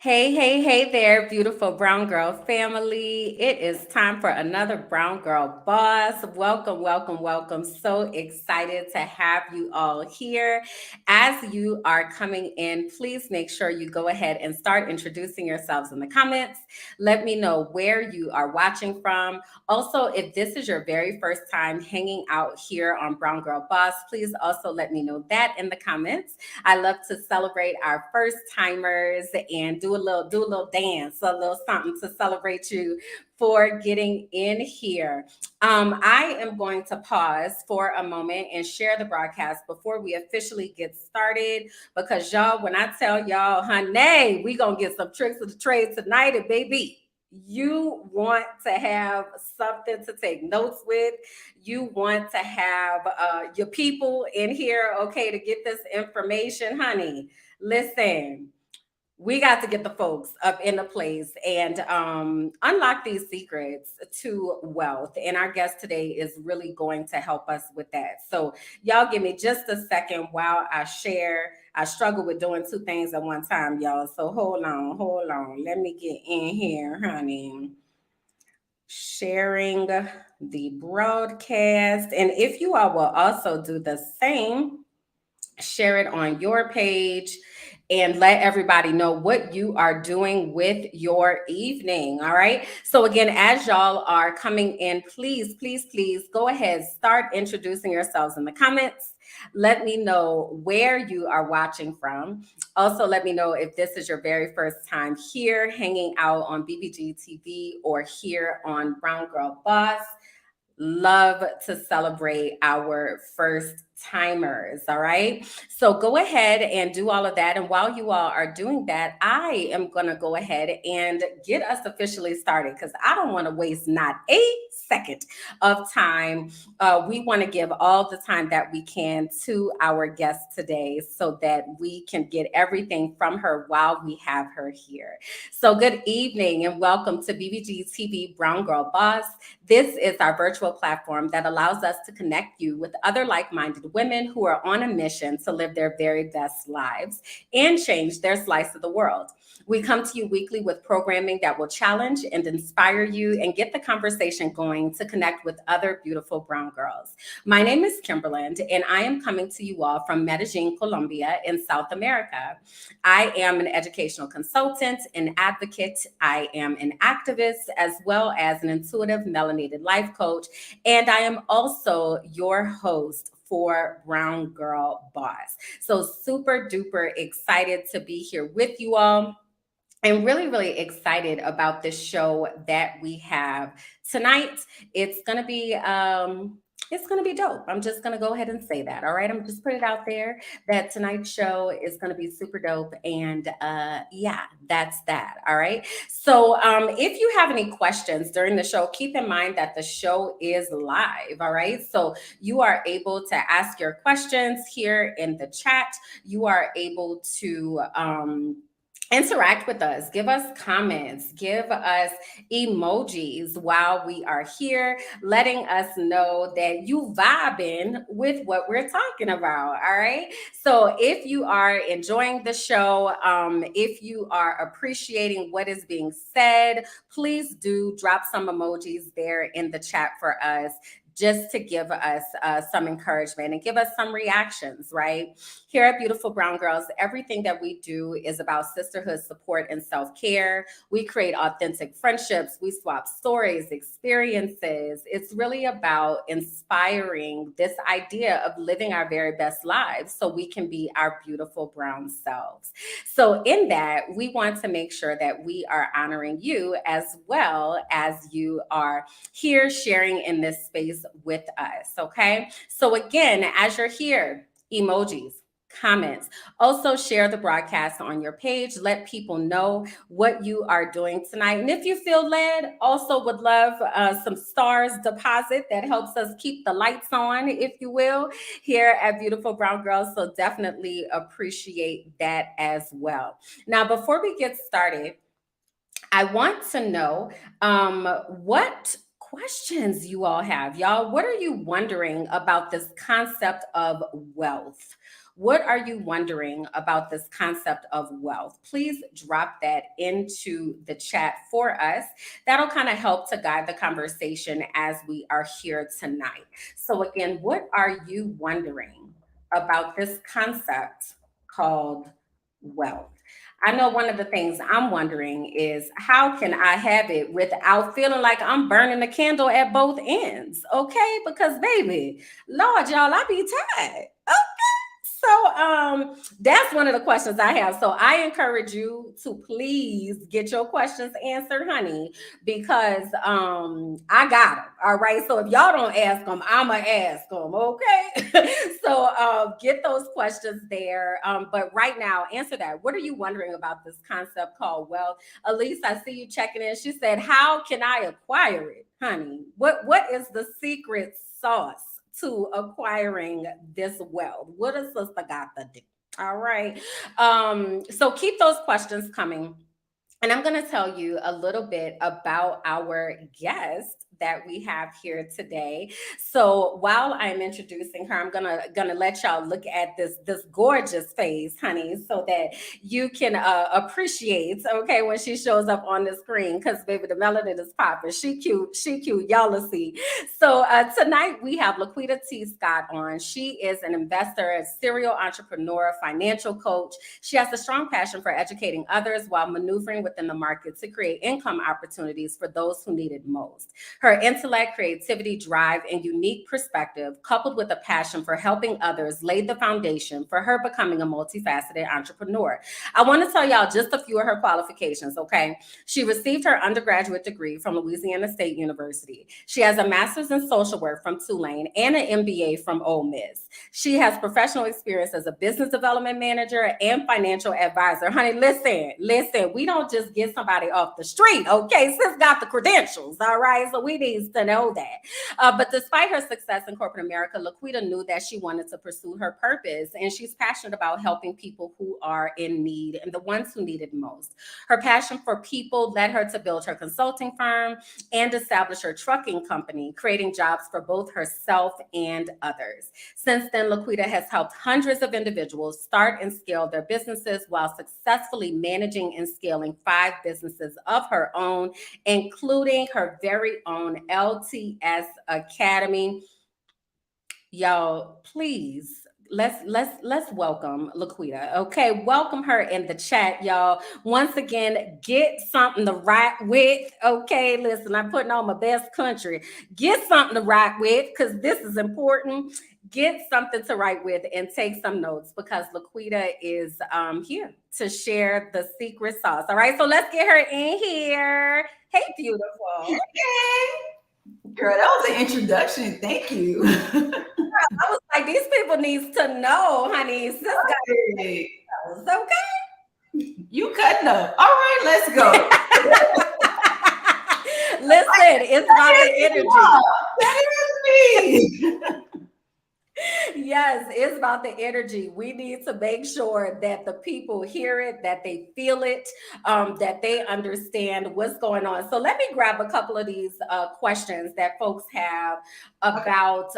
Hey, hey, hey there, beautiful brown girl family. It is time for another Brown Girl Boss. Welcome, welcome, welcome. So excited to have you all here. As you are coming in, please make sure you go ahead and start introducing yourselves in the comments. Let me know where you are watching from. Also, if this is your very first time hanging out here on Brown Girl Boss, please also let me know that in the comments. I love to celebrate our first timers and do a little dance, a little something to celebrate you for getting in here. I am going to pause for a moment and share the broadcast before we officially get started because y'all, when I tell y'all, honey, we gonna get some tricks of the trade tonight, and baby. You want to have something to take notes with. You want to have your people in here, okay, to get this information, honey. Listen, we got to get the folks up in the place and unlock these secrets to wealth. And our guest today is really going to help us with that. So, y'all give me just a second while I share. I struggle with doing two things at one time, y'all. So, hold on, hold on. Let me get in here, honey. Sharing the broadcast. And if you all will also do the same, share it on your page and let everybody know what you are doing with your evening. All right. So, again, as y'all are coming in, please, please, please go ahead, start introducing yourselves in the comments. Let me know where you are watching from. Also, let me know if this is your very first time here hanging out on BBG TV or here on Brown Girl Boss. Love to celebrate our first timers. All right. So go ahead and do all of that. And while you all are doing that, I am going to go ahead and get us officially started because I don't want to waste not a second of time. We want to give all the time that we can to our guest today so that we can get everything from her while we have her here. So, good evening and welcome to BBG TV Brown Girl Boss. This is our virtual platform that allows us to connect you with other like minded women who are on a mission to live their very best lives and change their slice of the world. We come to you weekly with programming that will challenge and inspire you and get the conversation going to connect with other beautiful brown girls. My name is Kimberland, and I am coming to you all from Medellin, Colombia, in South America. I am an educational consultant, an advocate, I am an activist, as well as an intuitive melanated life coach, and I am also your host for Brown Girl Boss. So super duper excited to be here with you all. I'm really, really excited about this show that we have tonight. It's gonna be it's gonna be dope. I'm just gonna go ahead and say that. All right. I'm just put it out there that tonight's show is gonna be super dope. And yeah, that's that. All right. So if you have any questions during the show, keep in mind that the show is live. All right. So you are able to ask your questions here in the chat. You are able to interact with us, give us comments, give us emojis while we are here, letting us know that you vibing with what we're talking about. All right. So if you are enjoying the show, if you are appreciating what is being said, please do drop some emojis there in the chat for us, just to give us some encouragement and give us some reactions, right? Here at Beautiful Brown Girls, everything that we do is about sisterhood, support, and self-care. We create authentic friendships. We swap stories, experiences. It's really about inspiring this idea of living our very best lives so we can be our beautiful brown selves. So in that, we want to make sure that we are honoring you as well as you are here sharing in this space with us. Okay. So again, as you're here, emojis, comments. Also share the broadcast on your page. Let people know what you are doing tonight. And if you feel led, also would love some stars deposit that helps us keep the lights on, if you will, here at Beautiful Brown Girls. So definitely appreciate that as well. Now, before we get started, I want to know what questions you all have. Y'all, what are you wondering about this concept of wealth? What are you wondering about this concept of wealth? Please drop that into the chat for us. That'll kind of help to guide the conversation as we are here tonight. So, again, what are you wondering about this concept called wealth? I know one of the things I'm wondering is how can I have it without feeling like I'm burning the candle at both ends? Okay, because baby, Lord, y'all, I be tired. So that's one of the questions I have. So I encourage you to please get your questions answered, honey, because I got them. All right. So if y'all don't ask them, I'ma ask them. Okay. So get those questions there. But right now, answer that. What are you wondering about this concept called wealth? Elise, I see you checking in. She said, "How can I acquire it, honey? What is the secret sauce to acquiring this wealth? What does sister got to do?" All right. So keep those questions coming. And I'm going to tell you a little bit about our guest that we have here today. So while I'm introducing her, I'm gonna let y'all look at this gorgeous face, honey, so that you can appreciate, okay, when she shows up on the screen, because baby, the melanin is popping. She cute. Y'all will see. So tonight we have LaQuita T Scott on. She is an investor, a serial entrepreneur, financial coach. She has a strong passion for educating others while maneuvering within the market to create income opportunities for those who need it most. Her intellect, creativity, drive, and unique perspective, coupled with a passion for helping others, laid the foundation for her becoming a multifaceted entrepreneur. I want to tell y'all just a few of her qualifications, okay? She received her undergraduate degree from Louisiana State University. She has a master's in social work from Tulane and an MBA from Ole Miss. She has professional experience as a business development manager and financial advisor. Honey, listen, we don't just get somebody off the street, okay? Sis got the credentials, all right? So we need to know that. But despite her success in corporate America, LaQuita knew that she wanted to pursue her purpose, and she's passionate about helping people who are in need and the ones who need it most. Her passion for people led her to build her consulting firm and establish her trucking company, creating jobs for both herself and others. Since then, LaQuita has helped hundreds of individuals start and scale their businesses while successfully managing and scaling 5 businesses of her own, including her very own LTS Academy. Y'all, please let's welcome LaQuita. Okay, welcome her in the chat, y'all. Once again, get something to write with. Okay, listen, I'm putting on my best country. Get something to write with because this is important. Get something to write with and take some notes because LaQuita is here to share the secret sauce. All right, so let's get her in here. Hey, beautiful. Hey, girl, that was an introduction. Thank you. I was like, these people needs to know, honey. Sis got Hey, those, okay? you cutting up. All right, let's go. Listen, it's about the energy. That is me. Yes, it's about the energy. We need to make sure that the people hear it, that they feel it, that they understand what's going on. So let me grab a couple of these questions that folks have about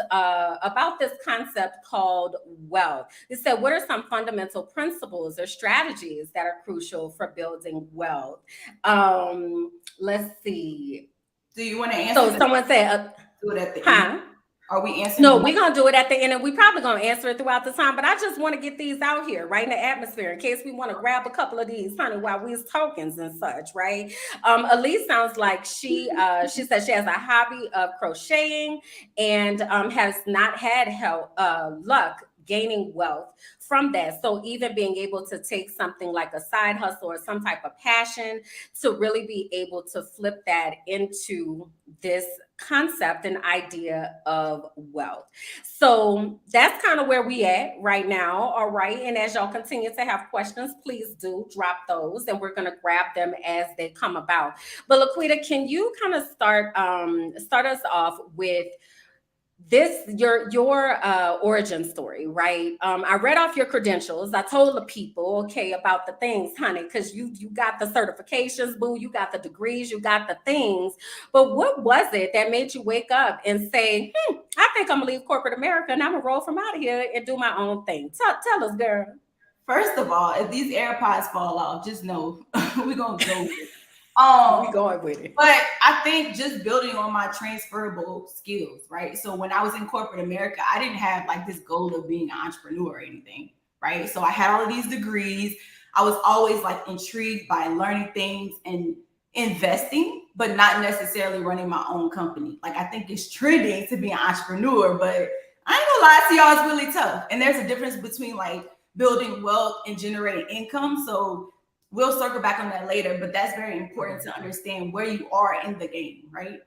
this concept called wealth. It said, "What are some fundamental principles or strategies that are crucial for building wealth?" Let's see. Do you want to answer So someone said, do it at the end? "Huh." Are we answering? No, we're gonna do it at the end, and we probably gonna answer it throughout the time. But I just want to get these out here, right in the atmosphere, in case we want to grab a couple of these, honey, while we's talking and such, right? Elise sounds like she says she has a hobby of crocheting and has not had luck gaining wealth from that. So even being able to take something like a side hustle or some type of passion to really be able to flip that into this concept and idea of wealth. So that's kind of where we at right now. All right. And as y'all continue to have questions, please do drop those and we're going to grab them as they come about. But LaQuita, can you kind of start us off with this your origin story, right? I read off your credentials. I told the people, okay, about the things, honey, because you got the certifications, boo, you got the degrees, you got the things. But what was it that made you wake up and say, I think I'm gonna leave corporate America and I'm gonna roll from out of here and do my own thing? Tell us, girl. First of all, if these AirPods fall off, just know we're gonna go with it. We going with it. But I think just building on my transferable skills, right? So when I was in corporate America, I didn't have like this goal of being an entrepreneur or anything, right? So I had all of these degrees. I was always like intrigued by learning things and investing, but not necessarily running my own company. Like I think it's trending to be an entrepreneur, but I ain't gonna lie to y'all, it's really tough. And there's a difference between like building wealth and generating income. So we'll circle back on that later, but that's very important to understand where you are in the game, right?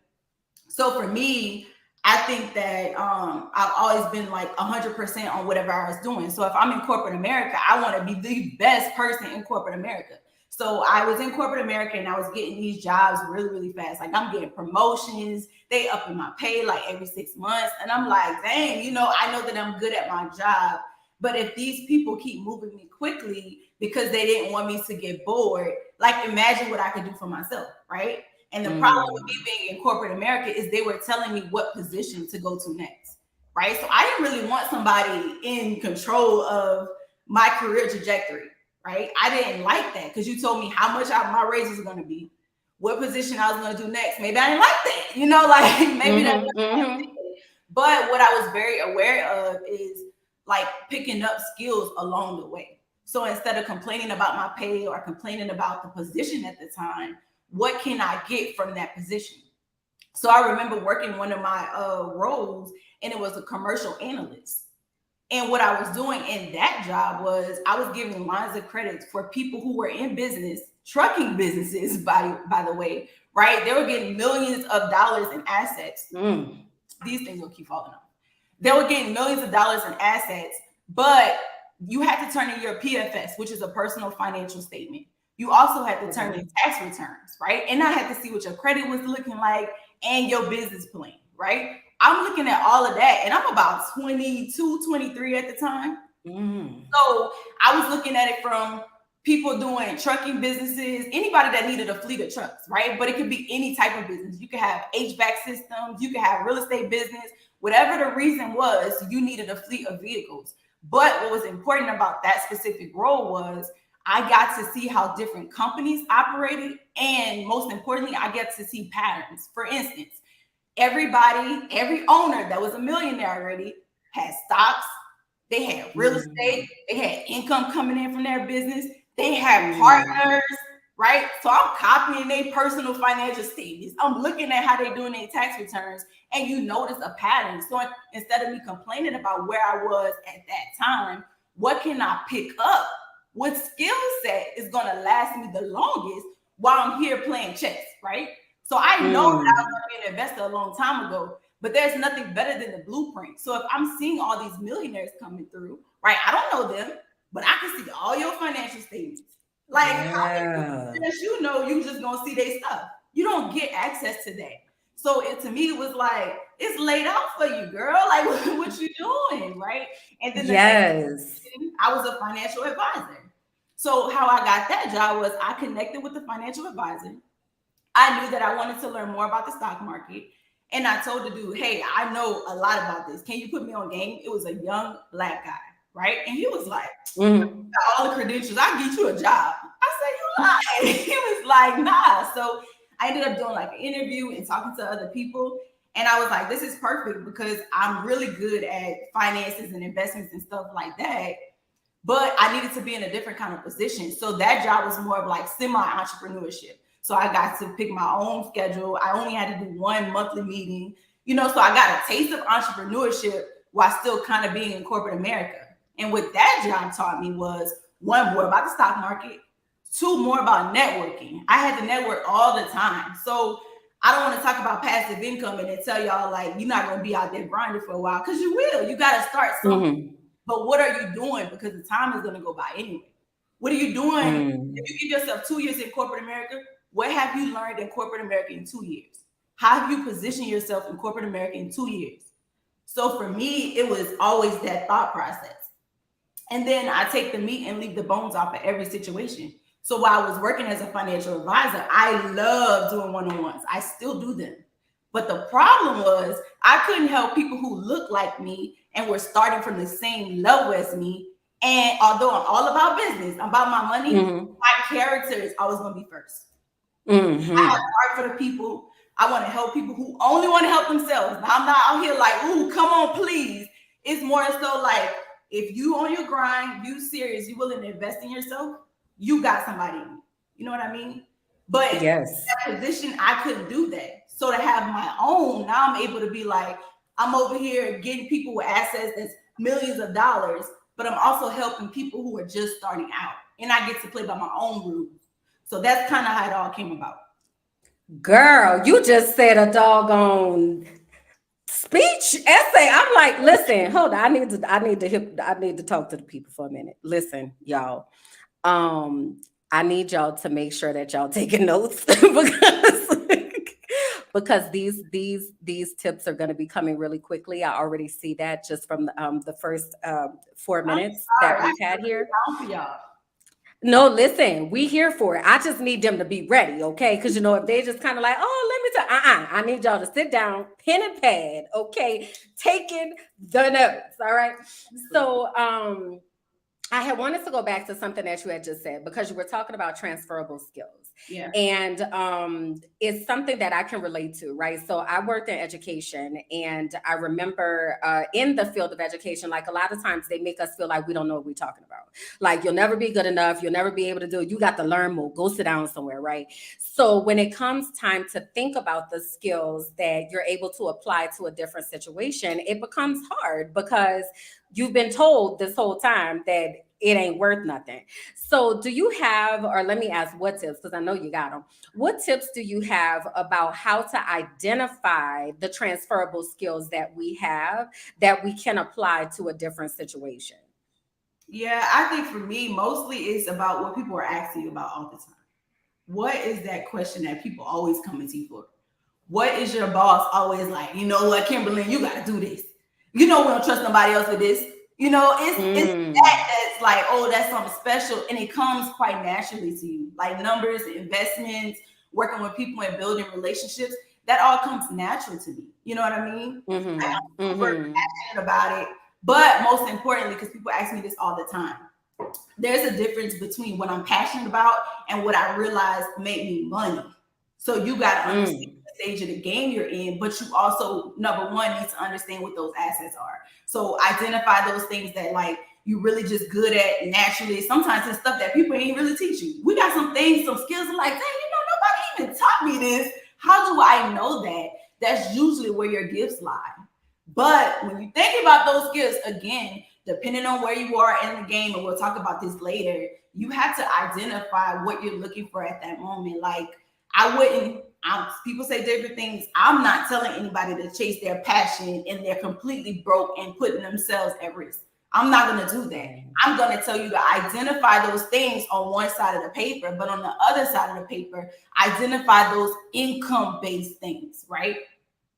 So for me, I think that I've always been like 100% on whatever I was doing. So if I'm in corporate America, I want to be the best person in corporate America. So I was in corporate America and I was getting these jobs really, really fast. Like I'm getting promotions, they upping my pay like every 6 months. And I'm like, dang, I know that I'm good at my job. But if these people keep moving me quickly because they didn't want me to get bored, like imagine what I could do for myself, right? And the problem with me being in corporate America is they were telling me what position to go to next, right? So I didn't really want somebody in control of my career trajectory, right? I didn't like that because you told me how much my raise was going to be, what position I was going to do next. Maybe I didn't like that, like maybe that's But what I was very aware of is like picking up skills along the way. So instead of complaining about my pay or complaining about the position at the time, what can I get from that position? So I remember working one of my roles, and it was a commercial analyst. And what I was doing in that job was I was giving lines of credits for people who were in business, trucking businesses, by the way, right? They were getting millions of dollars in assets. These things will keep falling off. They were getting millions of dollars in assets, but you had to turn in your PFS, which is a personal financial statement. You also had to turn in tax returns, right? And I had to see what your credit was looking like and your business plan, right? I'm looking at all of that, and I'm about 22, 23 at the time. So I was looking at it from people doing trucking businesses, anybody that needed a fleet of trucks, right? But it could be any type of business. You could have HVAC systems, you could have real estate business, whatever the reason was, you needed a fleet of vehicles. But what was important about that specific role was I got to see how different companies operated. And most importantly, I get to see patterns. For instance, every owner that was a millionaire already had stocks, they had real estate, they had income coming in from their business, they had partners, right? So I'm copying their personal financial statements. I'm looking at how they're doing their tax returns, and you notice a pattern. So instead of me complaining about where I was at that time, what can I pick up? What skill set is going to last me the longest while I'm here playing chess, right? So I know that I was going to be an investor a long time ago, but there's nothing better than the blueprint. So if I'm seeing all these millionaires coming through, right? I don't know them, but I can see all your financial statements. Like, as you know, you just gonna see their stuff. You don't get access to that. So to me, it was like, it's laid out for you, girl. Like, what you doing, right? And then I was a financial advisor. So how I got that job was I connected with the financial advisor. I knew that I wanted to learn more about the stock market. And I told the dude, hey, I know a lot about this. Can you put me on game? It was a young Black guy, right? And he was like, all the credentials, I'll get you a job. I said, you lying. He was like, nah. So I ended up doing like an interview and talking to other people. And I was like, this is perfect because I'm really good at finances and investments and stuff like that. But I needed to be in a different kind of position. So that job was more of like semi-entrepreneurship. So I got to pick my own schedule. I only had to do one monthly meeting, so I got a taste of entrepreneurship while still kind of being in corporate America. And what that job taught me was, one, more about the stock market, two, more about networking. I had to network all the time. So I don't want to talk about passive income and then tell y'all like, you're not going to be out there grinding for a while, because you will. You got to start something. But what are you doing? Because the time is going to go by anyway. What are you doing? If you give yourself 2 years in corporate America, what have you learned in corporate America in 2 years? How have you positioned yourself in corporate America in 2 years? So for me, it was always that thought process. And then I take the meat and leave the bones off of every situation. So while I was working as a financial advisor, I love doing one-on-ones. I still do them. But the problem was I couldn't help people who look like me and were starting from the same level as me. And although I'm all about business, I'm about my money, my character is always going to be first. I have heart for the people. I want to help people who only want to help themselves. Now, I'm not out here like, ooh, come on, please. It's more so like, if you on your grind, you serious, you willing to invest in yourself, you got somebody. You know what I mean? But Yes. that position, I couldn't do that. So to have my own, now I'm able to be like, I'm over here getting people with assets that's millions of dollars, but I'm also helping people who are just starting out. And I get to play by my own rules. So that's kind of how it all came about. Girl, you just said a doggone speech essay. I'm like, listen, hold on. I need to talk to the people for a minute. Listen, y'all. I need y'all to make sure that y'all taking notes because these tips are going to be coming really quickly. I already see that just from the first 4 minutes that we've had here. No, listen, we here for it. I just need them to be ready, okay? Because if they just kind of like, oh, let me tell, I need y'all to sit down, pen and pad, okay, taking the notes, all right. So, I had wanted to go back to something that you had just said because you were talking about transferable skills. Yeah. And it's something that I can relate to, right? So I worked in education and I remember in the field of education, like a lot of times they make us feel like we don't know what we're talking about. Like you'll never be good enough. You'll never be able to do it. You got to learn more. Go sit down somewhere, right? So when it comes time to think about the skills that you're able to apply to a different situation, it becomes hard because you've been told this whole time that it ain't worth nothing. So do you have, or let me ask what tips, because I know you got them. What tips do you have about how to identify the transferable skills that we have that we can apply to a different situation? Yeah, I think for me, mostly it's about what people are asking you about all the time. What is that question that people always come to you for? What is your boss always like? You know what, Kimberly, you got to do this. We don't trust nobody else with this. It's that's like, oh, that's something special. And it comes quite naturally to you. Like numbers, investments, working with people and building relationships. That all comes natural to me. You know what I mean? I'm super passionate about it. But most importantly, because people ask me this all the time, there's a difference between what I'm passionate about and what I realize make me money. So you got to understand the stage of the game you're in, but you also, number one, need to understand what those assets are. So identify those things that like you really just good at naturally. Sometimes it's stuff that people ain't really teach you. We got some things, some skills like, dang, nobody even taught me this. How do I know that? That's usually where your gifts lie. But when you think about those skills, again, depending on where you are in the game, and we'll talk about this later, you have to identify what you're looking for at that moment. Like, people say different things. I'm not telling anybody to chase their passion and they're completely broke and putting themselves at risk. I'm not going to do that. I'm going to tell you to identify those things on one side of the paper, but on the other side of the paper, identify those income-based things, right?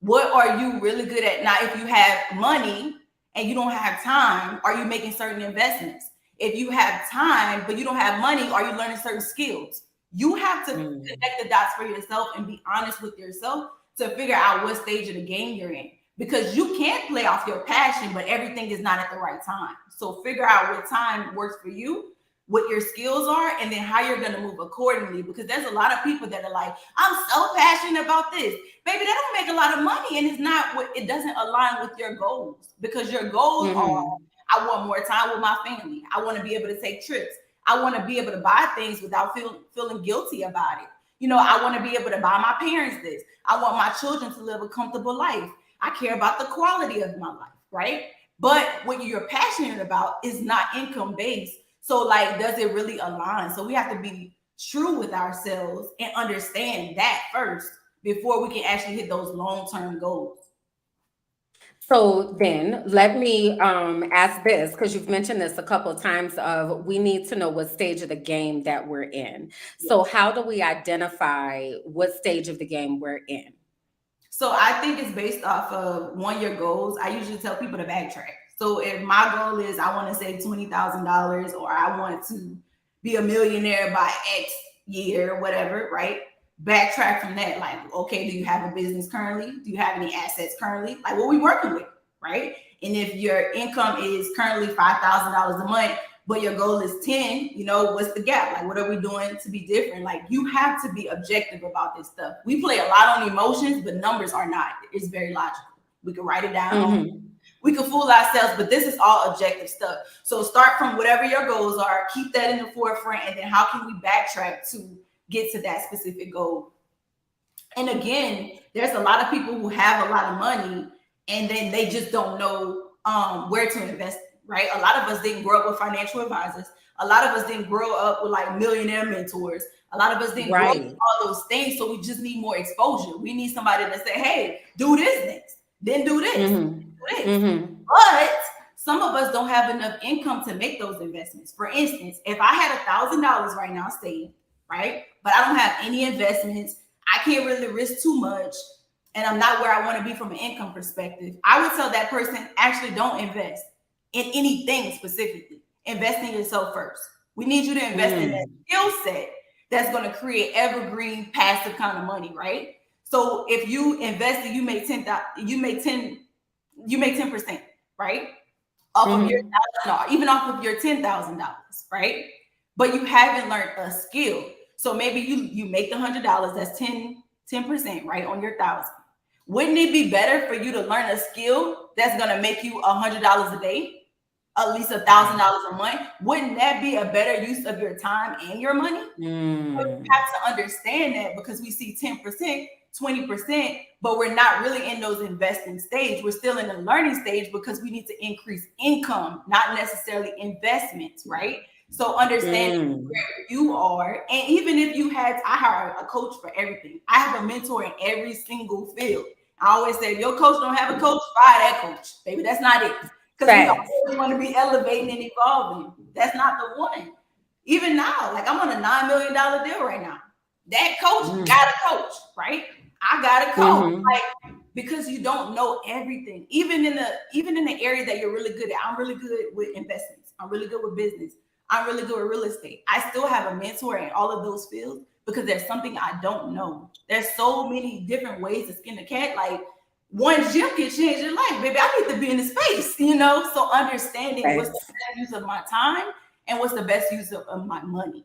What are you really good at? Now, if you have money and you don't have time, are you making certain investments? If you have time, but you don't have money, are you learning certain skills? You have to connect the dots for yourself and be honest with yourself to figure out what stage of the game you're in. Because you can't play off your passion, but everything is not at the right time. So figure out what time works for you, what your skills are, and then how you're going to move accordingly. Because there's a lot of people that are like, I'm so passionate about this. Baby, that don't make a lot of money, and it doesn't align with your goals. Because your goals are, I want more time with my family. I want to be able to take trips. I want to be able to buy things without feeling guilty about it. I want to be able to buy my parents this. I want my children to live a comfortable life. I care about the quality of my life, right? But what you're passionate about is not income based. So like, does it really align? So we have to be true with ourselves and understand that first before we can actually hit those long-term goals. So then let me ask this, because you've mentioned this a couple of times of we need to know what stage of the game that we're in. So how do we identify what stage of the game we're in? So I think it's based off of your goals. I usually tell people to backtrack. So if my goal is I want to save $20,000 or I want to be a millionaire by X year, whatever, right? Backtrack from that. Like, okay, do you have a business currently? Do you have any assets currently? Like, what we working with, right? And if your income is currently $5,000 a month, but your goal is 10, what's the gap? Like, what are we doing to be different? Like, you have to be objective about this stuff. We play a lot on emotions, but numbers are not. It's very logical. We can write it down. Mm-hmm. We can fool ourselves, but this is all objective stuff. So start from whatever your goals are, keep that in the forefront, and then how can we backtrack to get to that specific goal? And again, there's a lot of people who have a lot of money and then they just don't know where to invest, right? A lot of us didn't grow up with financial advisors. A lot of us didn't grow up with like millionaire mentors. A lot of us didn't grow up with all those things. So we just need more exposure. We need somebody to say, hey, do this next, then do this, do this. Mm-hmm. But some of us don't have enough income to make those investments. For instance, if I had $1,000 right now saved, right, but I don't have any investments, I can't really risk too much, and I'm not where I want to be from an income perspective, I would tell that person, actually don't invest in anything specifically. Invest in yourself first. We need you to invest in that skill set that's going to create evergreen passive kind of money, right? So if you invest and you make 10%, right? Off of your $1,000, even off of your $10,000, right? But you haven't learned a skill. So maybe you make the $100, that's 10%, right, on your $1,000. Wouldn't it be better for you to learn a skill that's gonna make you $100 a day, at least $1,000 a month? Wouldn't that be a better use of your time and your money? So you have to understand that, because we see 10%, 20%, but we're not really in those investing stage. We're still in the learning stage because we need to increase income, not necessarily investments, right? So understand where you are. And even if I hire a coach for everything. I have a mentor in every single field. I always say, if your coach don't have a coach, fire that coach. Baby, that's not it. Because we always want to be elevating and evolving. That's not the one. Even now, like, I'm on a $9 million deal right now. That coach got a coach, right? I got a coach. Like, because you don't know everything. Even in the area that you're really good at. I'm really good with investments. I'm really good with business. I'm really good with real estate. I still have a mentor in all of those fields because there's something I don't know. There's so many different ways to skin a cat. Like, one gym can change your life, baby. I need to be in the space, So understanding what's the best use of my time and what's the best use of my money.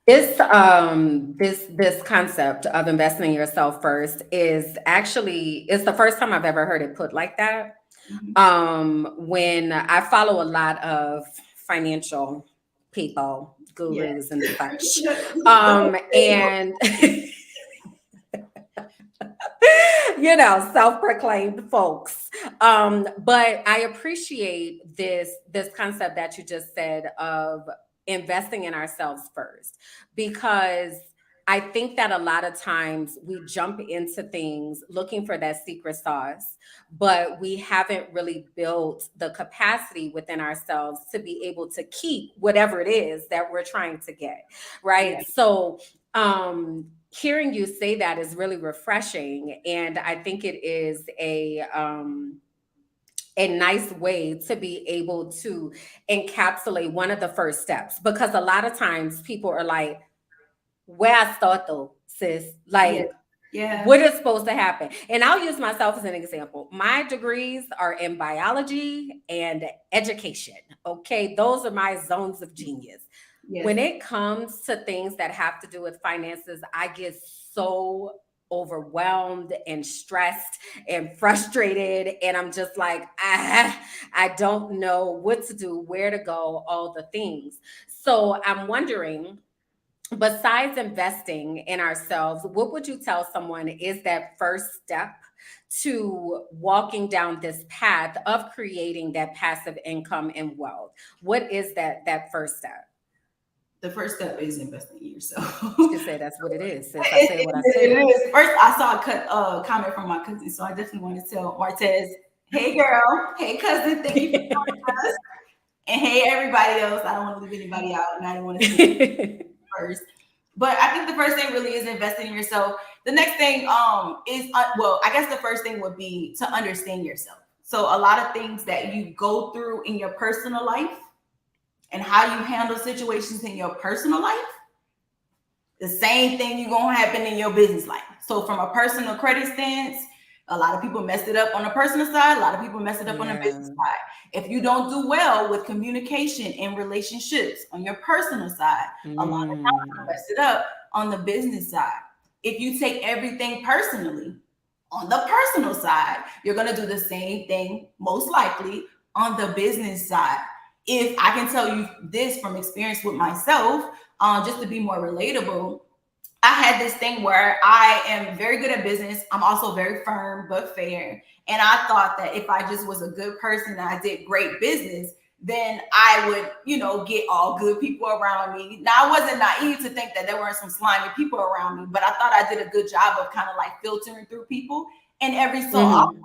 This concept of investing in yourself first is the first time I've ever heard it put like that. When I follow a lot of financial people, gurus and such, and self-proclaimed folks. But I appreciate this concept that you just said of investing in ourselves first, because I think that a lot of times we jump into things looking for that secret sauce, but we haven't really built the capacity within ourselves to be able to keep whatever it is that we're trying to get, right? Yeah. So hearing you say that is really refreshing. And I think it is a nice way to be able to encapsulate one of the first steps, because a lot of times people are like, where I start though, sis, like, what is supposed to happen? And I'll use myself as an example. My degrees are in biology and education. Okay. Those are my zones of genius. Yes. When it comes to things that have to do with finances, I get so overwhelmed and stressed and frustrated. And I'm just like, I don't know what to do, where to go, all the things. So I'm wondering, besides investing in ourselves, what would you tell someone is that first step to walking down this path of creating that passive income and wealth? What is that first step? The first step is investing in yourself. You say that's what it is. Since I said what I said. It is. First, I saw a comment from my cousin, so I definitely want to tell Martez, hey girl, hey cousin, thank you for joining us. And hey everybody else, I don't want to leave anybody out, and I don't want to say first. But I think the first thing really is investing in yourself. The next thing is well, I guess the first thing would be to understand yourself. So a lot of things that you go through in your personal life and how you handle situations in your personal life, the same thing you're gonna happen in your business life. So from a personal credit stance, a lot of people messed it up on the personal side, a lot of people mess it up on the business side. If you don't do well with communication and relationships on your personal side, a lot of times you mess it up on the business side. If you take everything personally on the personal side, you're gonna do the same thing most likely on the business side. If I can tell you this from experience with myself, just to be more relatable, I had this thing where I am very good at business. I'm also very firm but fair. And I thought that if I just was a good person and I did great business, then I would, get all good people around me. Now, I wasn't naive to think that there weren't some slimy people around me, but I thought I did a good job of kind of like filtering through people. And every so often,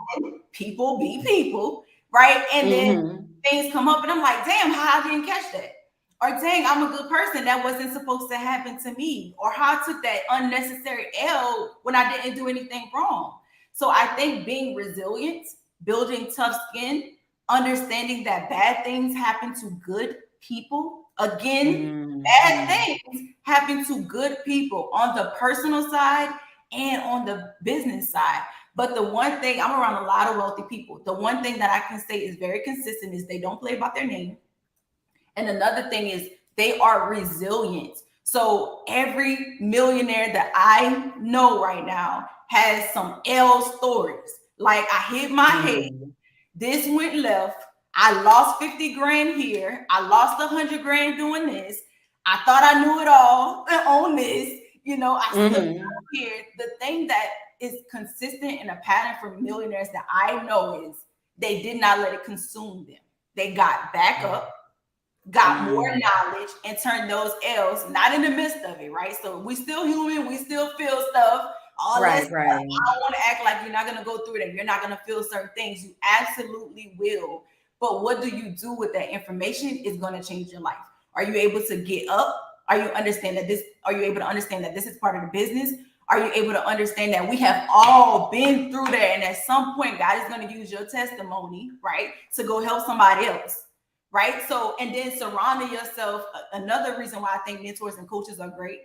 people be people, right? And then things come up and I'm like, damn, how I didn't catch that. Or dang, I'm a good person. That wasn't supposed to happen to me. Or how I took that unnecessary L when I didn't do anything wrong. So I think being resilient, building tough skin, understanding that bad things happen to good people. Again, bad things happen to good people on the personal side and on the business side. But the one thing, I'm around a lot of wealthy people. The one thing that I can say is very consistent is they don't play about their name. And another thing is they are resilient. So every millionaire that I know right now has some L stories. Like I hit my head, this went left. I lost 50 grand here. I lost 100 grand doing this. I thought I knew it all on this. I still here. The thing that is consistent in a pattern for millionaires that I know is they did not let it consume them. They got back up, got more knowledge, and turned those L's, not in the midst of it, right? So we still human, we still feel stuff, all that stuff. I don't want to act like you're not going to go through it and you're not going to feel certain things. You absolutely will. But what do you do with that information is going to change your life. Are you able to get up? Are you able to understand that this is part of the business? Are you able to understand that we have all been through that, and at some point God is going to use your testimony, right, to go help somebody else? Right. So, and then surrounding yourself. Another reason why I think mentors and coaches are great,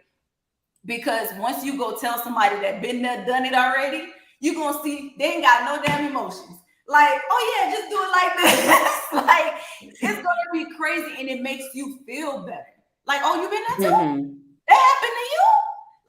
because once you go tell somebody that been there, done it already, you're going to see they ain't got no damn emotions. Like, oh yeah, just do it like this. Like, it's going to be crazy and it makes you feel better. Like, oh, you been there too? That happened to you?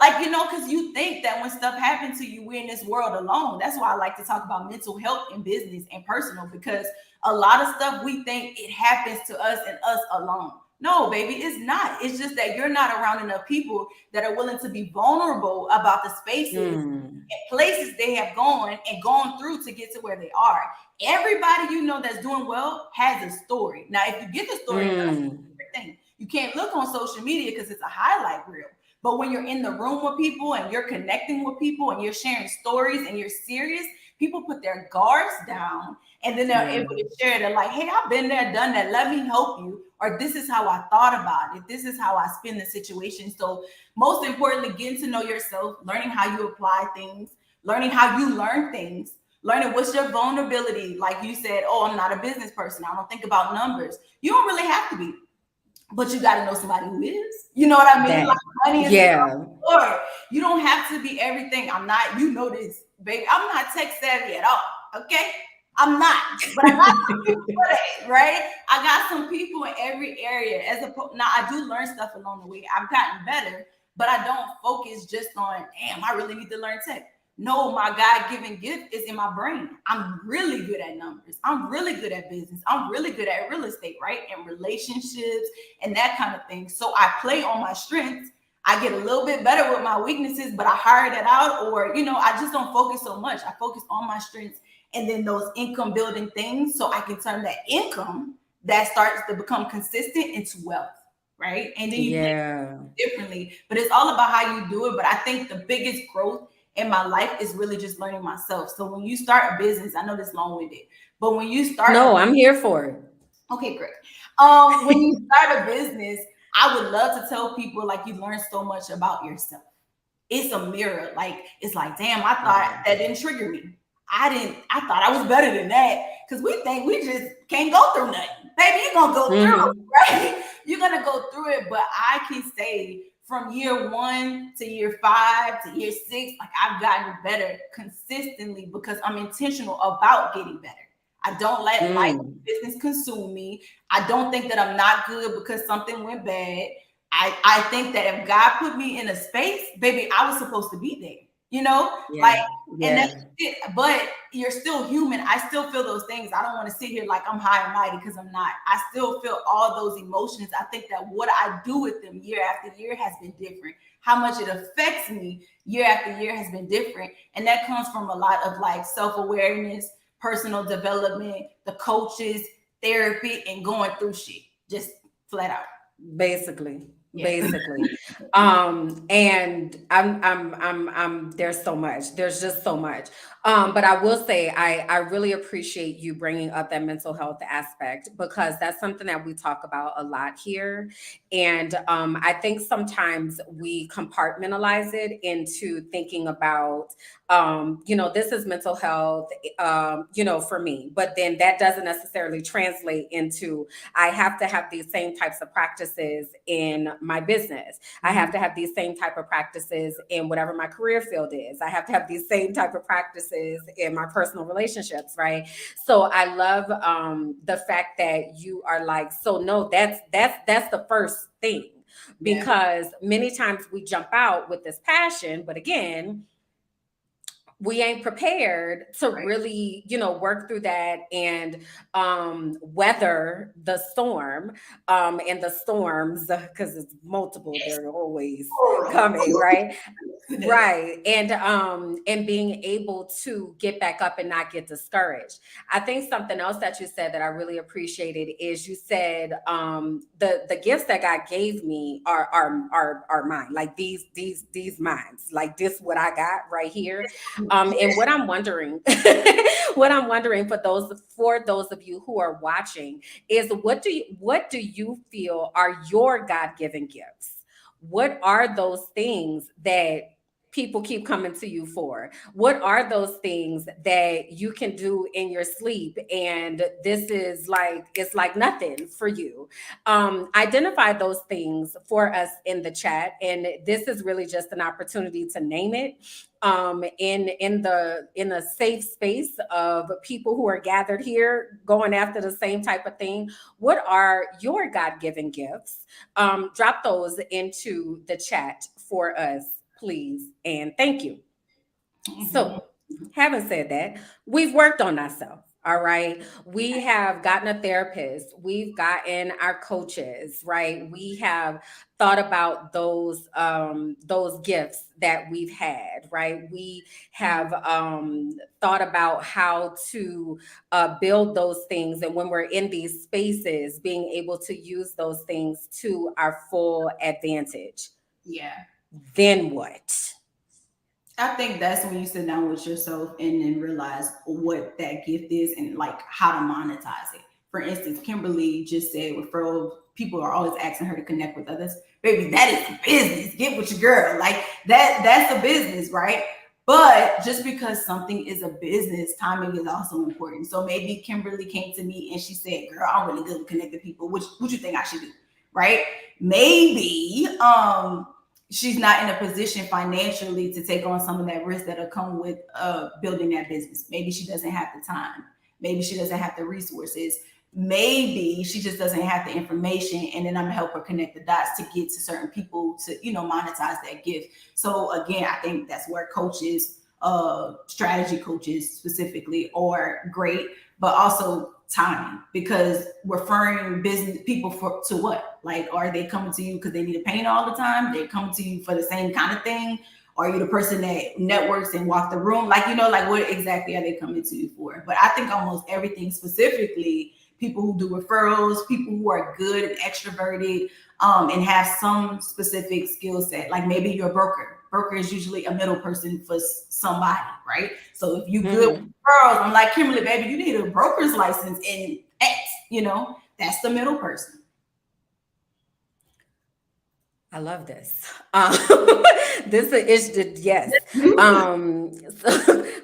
Like, because you think that when stuff happens to you, we're in this world alone. That's why I like to talk about mental health in business and personal, because a lot of stuff we think it happens to us and us alone. No, baby, it's not. It's just that you're not around enough people that are willing to be vulnerable about the spaces and places they have gone and gone through to get to where they are. Everybody that's doing well has a story. Now, if you get the story, that's a different thing. You can't look on social media because it's a highlight reel. But when you're in the room with people and you're connecting with people and you're sharing stories and you're serious, people put their guards down and then they're able to share. They're like, hey, I've been there, done that. Let me help you. Or this is how I thought about it. This is how I spin the situation. So most importantly, getting to know yourself, learning how you apply things, learning how you learn things, learning what's your vulnerability. Like you said, oh, I'm not a business person. I don't think about numbers. You don't really have to be. But you got to know somebody who is. You know what I mean? Like money is or you don't have to be everything. I'm not, this, baby. I'm not tech savvy at all. Okay. I'm not, but I got some people for that, right? I got some people in every area. Now I do learn stuff along the way. I've gotten better, but I don't focus just on, damn, I really need to learn tech. No, my God-given gift is in my brain. I'm really good at numbers. I'm really good at business. I'm really good at real estate, right? And relationships and that kind of thing. So I play on my strengths. I get a little bit better with my weaknesses, but I hire that out, or, I just don't focus so much. I focus on my strengths and then those income building things, so I can turn that income that starts to become consistent into wealth, right? And then you think differently, but it's all about how you do it. But I think the biggest growth in my life is really just learning myself. So when you start a business, I know this long-winded, but when you start, I'm here for it. Okay, great. When you start a business, I would love to tell people like you learn so much about yourself. It's a mirror. Like, it's like, damn, I thought that didn't trigger me. I thought I was better than that. Because we think we just can't go through nothing. Baby, you're gonna go through it, right? You're gonna go through it. But I can say from year 1 to year 5 to year 6, like I've gotten better consistently because I'm intentional about getting better. I don't let life business consume me. I don't think that I'm not good because something went bad. I think that if God put me in a space, baby, I was supposed to be there, you know? And that's it. But you're still human. I still feel those things. I don't want to sit here like I'm high and mighty because I'm not. I still feel all those emotions. I think that what I do with them year after year has been different. How much it affects me year after year has been different. And that comes from a lot of like self-awareness, personal development, the coaches, therapy, and going through shit. Just flat out. Basically. And I'm there's so much, there's just so much. But I will say, I really appreciate you bringing up that mental health aspect, because that's something that we talk about a lot here. And I think sometimes we compartmentalize it into thinking about, this is mental health, for me, but then that doesn't necessarily translate into, I have to have these same types of practices in my business. I have to have these same type of practices in whatever my career field is. I have to have these same type of practices in my personal relationships, right? So I love the fact that you are like, so no, that's the first thing, because many times we jump out with this passion, but again, we ain't prepared to really, work through that and weather the storm, and the storms, because it's multiple, they're always coming, right? Right. And being able to get back up and not get discouraged. I think something else that you said that I really appreciated is you said the gifts that God gave me are mine. Like these minds. Like this what I got right here. And what I'm wondering, for those of you who are watching is, what do you feel are your God-given gifts? What are those things that people keep coming to you for? What are those things that you can do in your sleep and this is like, it's like nothing for you? Identify those things for us in the chat, and this is really just an opportunity to name it, in a safe space of people who are gathered here going after the same type of thing. What are your God-given gifts? Drop those into the chat for us, please, and thank you. So, having said that, we've worked on ourselves. All right. We have gotten a therapist. We've gotten our coaches, right? We have thought about those gifts that we've had, right? We have thought about how to build those things. And when we're in these spaces, being able to use those things to our full advantage. Yeah. Then what? I think that's when you sit down with yourself and then realize what that gift is and like how to monetize it. For instance, Kimberly just said referral, people are always asking her to connect with others. Baby, that is a business. Get with your girl. Like that's a business, right? But just because something is a business, timing is also important. So maybe Kimberly came to me and she said, girl, I'm really good with connecting people. What you think I should do? Right? Maybe she's not in a position financially to take on some of that risk that'll come with building that business. Maybe she doesn't have the time. Maybe she doesn't have the resources. Maybe she just doesn't have the information. And then I'm gonna help her connect the dots to get to certain people to, monetize that gift. So again, I think that's where coaches, strategy coaches specifically, are great, but also timing, because referring business people to what? Like, are they coming to you because they need a paint all the time? They're coming to you for the same kind of thing? Are you the person that networks and walk the room? Like, like what exactly are they coming to you for? But I think almost everything, specifically people who do referrals, people who are good and extroverted, and have some specific skill set. Like maybe you're a broker. Broker is usually a middle person for somebody, right? So if you good with referrals, I'm like, Kimberly, baby, you need a broker's license in X, that's the middle person. I love this. This is yes. So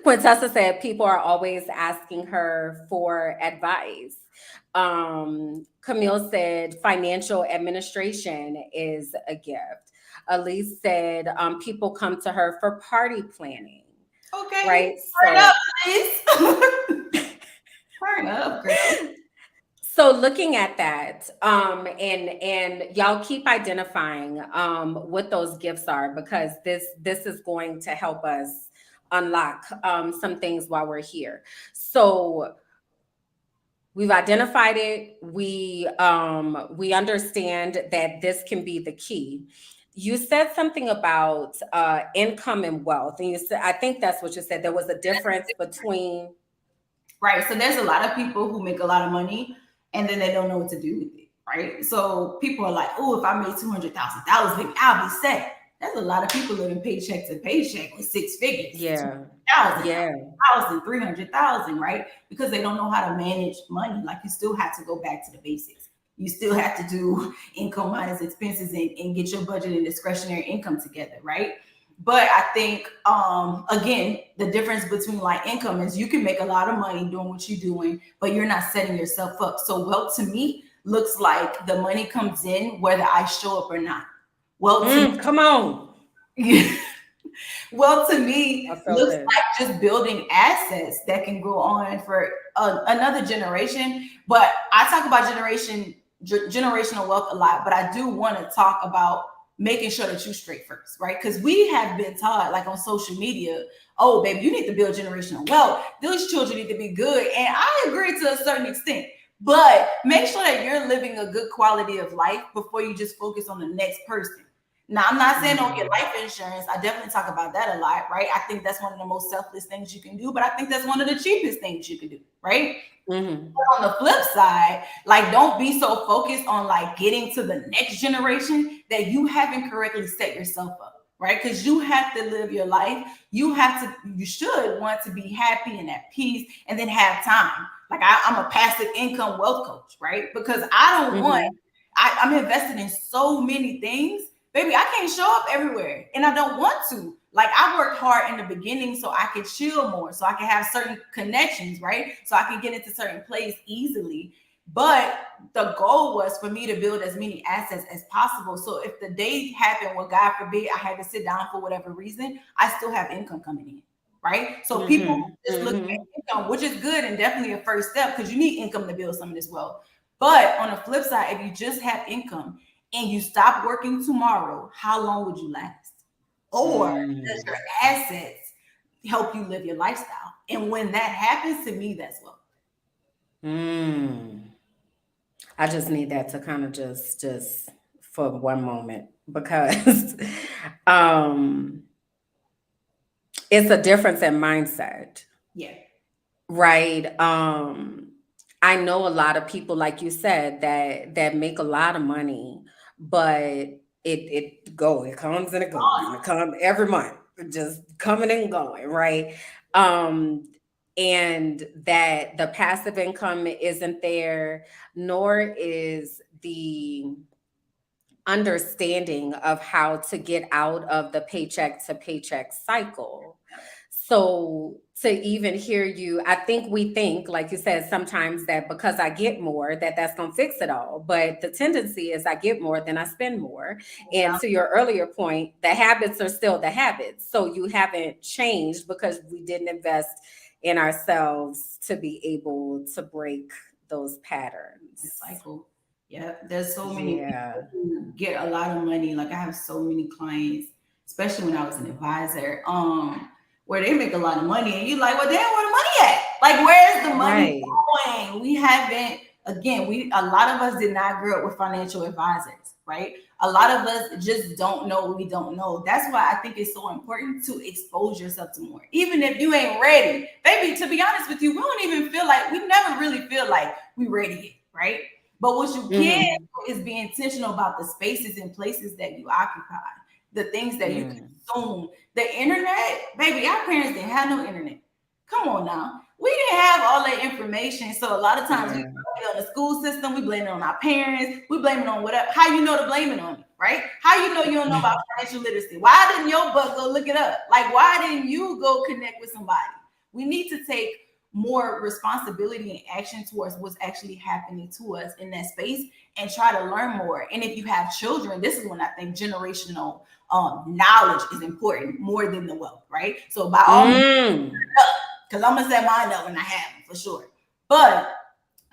Quintessa said people are always asking her for advice. Camille said financial administration is a gift. Elise said people come to her for party planning, Okay, right? turn up, please. Turn up, girl. So looking at that, and y'all keep identifying what those gifts are, because this is going to help us unlock some things while we're here. So we've identified it. We understand that this can be the key. You said something about income and wealth, and you said, I think that's what you said. There was a difference between. Right. So there's a lot of people who make a lot of money and then they don't know what to do with it. Right. So people are like, oh, if I made $200,000, maybe I'll be set. There's a lot of people living paycheck to paycheck with six figures, Yeah, 200,000, yeah. 300,000, right? Because they don't know how to manage money. Like, you still have to go back to the basics. You still have to do income minus expenses and get your budget and discretionary income together, right? But I think again, the difference between like income is you can make a lot of money doing what you're doing, but you're not setting yourself up. So wealth to me looks like the money comes in whether I show up or not. Wealth to Come on. me, well, to I me, felt looks it. like just building assets that can go on for another generation. But I talk about generational wealth a lot, but I do want to talk about making sure that you straight first, right? Because we have been taught, like on social media, oh, baby, you need to build generational wealth. Those children need to be good. And I agree to a certain extent. But make sure that you're living a good quality of life before you just focus on the next person. Now, I'm not saying don't get life insurance. I definitely talk about that a lot, right? I think that's one of the most selfless things you can do, but I think that's one of the cheapest things you can do, right? Mm-hmm. But on the flip side, like, don't be so focused on like getting to the next generation that you haven't correctly set yourself up, right? Because you have to live your life. You should want to be happy and at peace and then have time. Like, I'm a passive income wealth coach, right? Because I don't want, Mm-hmm. I'm invested in so many things. Baby, I can't show up everywhere and I don't want to. Like, I worked hard in the beginning so I could chill more, so I can have certain connections, right? So I can get into certain places easily. But the goal was for me to build as many assets as possible. So if the day happened where, God forbid, I had to sit down for whatever reason, I still have income coming in, right? So people Mm-hmm. just look Mm-hmm. at income, which is good and definitely a first step because you need income to build some of this wealth. But on the flip side, if you just have income and you stop working tomorrow, how long would you last? Or does your assets help you live your lifestyle? And when that happens, to me, that's wealth. Mm. I just need that to kind of just for one moment, because um it's a difference in mindset, Yeah. right? I know a lot of people, like you said, that make a lot of money, but it comes and it goes, and it comes every month, just coming and going, right? Um, and that the passive income isn't there, nor is the understanding of how to get out of the paycheck to paycheck cycle. So to even hear you, I think we think, like you said, sometimes that because I get more, that that's going to fix it all. But the tendency is I get more, then I spend more. And to your earlier point, the habits are still the habits. So you haven't changed because we didn't invest in ourselves to be able to break those patterns. Cycle. Yeah, there's so many Yeah. people who get a lot of money. Like, I have so many clients, especially when I was an advisor, where they make a lot of money, and you're like, well, damn, where the money at? Like, where's the money Right. going? We haven't. Again, a lot of us did not grow up with financial advisors, right? A lot of us just don't know what we don't know. That's why I think it's so important to expose yourself to more, even if you ain't ready. Baby, to be honest with you, we don't even feel like, we never really feel like we ready yet, right? But what you can Mm-hmm. do is be intentional about the spaces and places that you occupy, the things that you Mm. consume. The internet, baby, our parents didn't have no internet. Come on now. We didn't have all that information. So a lot of times we Yeah. grew it on the school system. We blame it on our parents. We blame it on whatever. How you know to blame it on it, right? How you know you don't know about financial literacy? Why didn't your butt go look it up? Like, why didn't you go connect with somebody? We need to take more responsibility and action towards what's actually happening to us in that space and try to learn more. And if you have children, this is when I think generational knowledge is important more than the wealth, right? So by all means, because I'm gonna set mine up when I have them for sure. But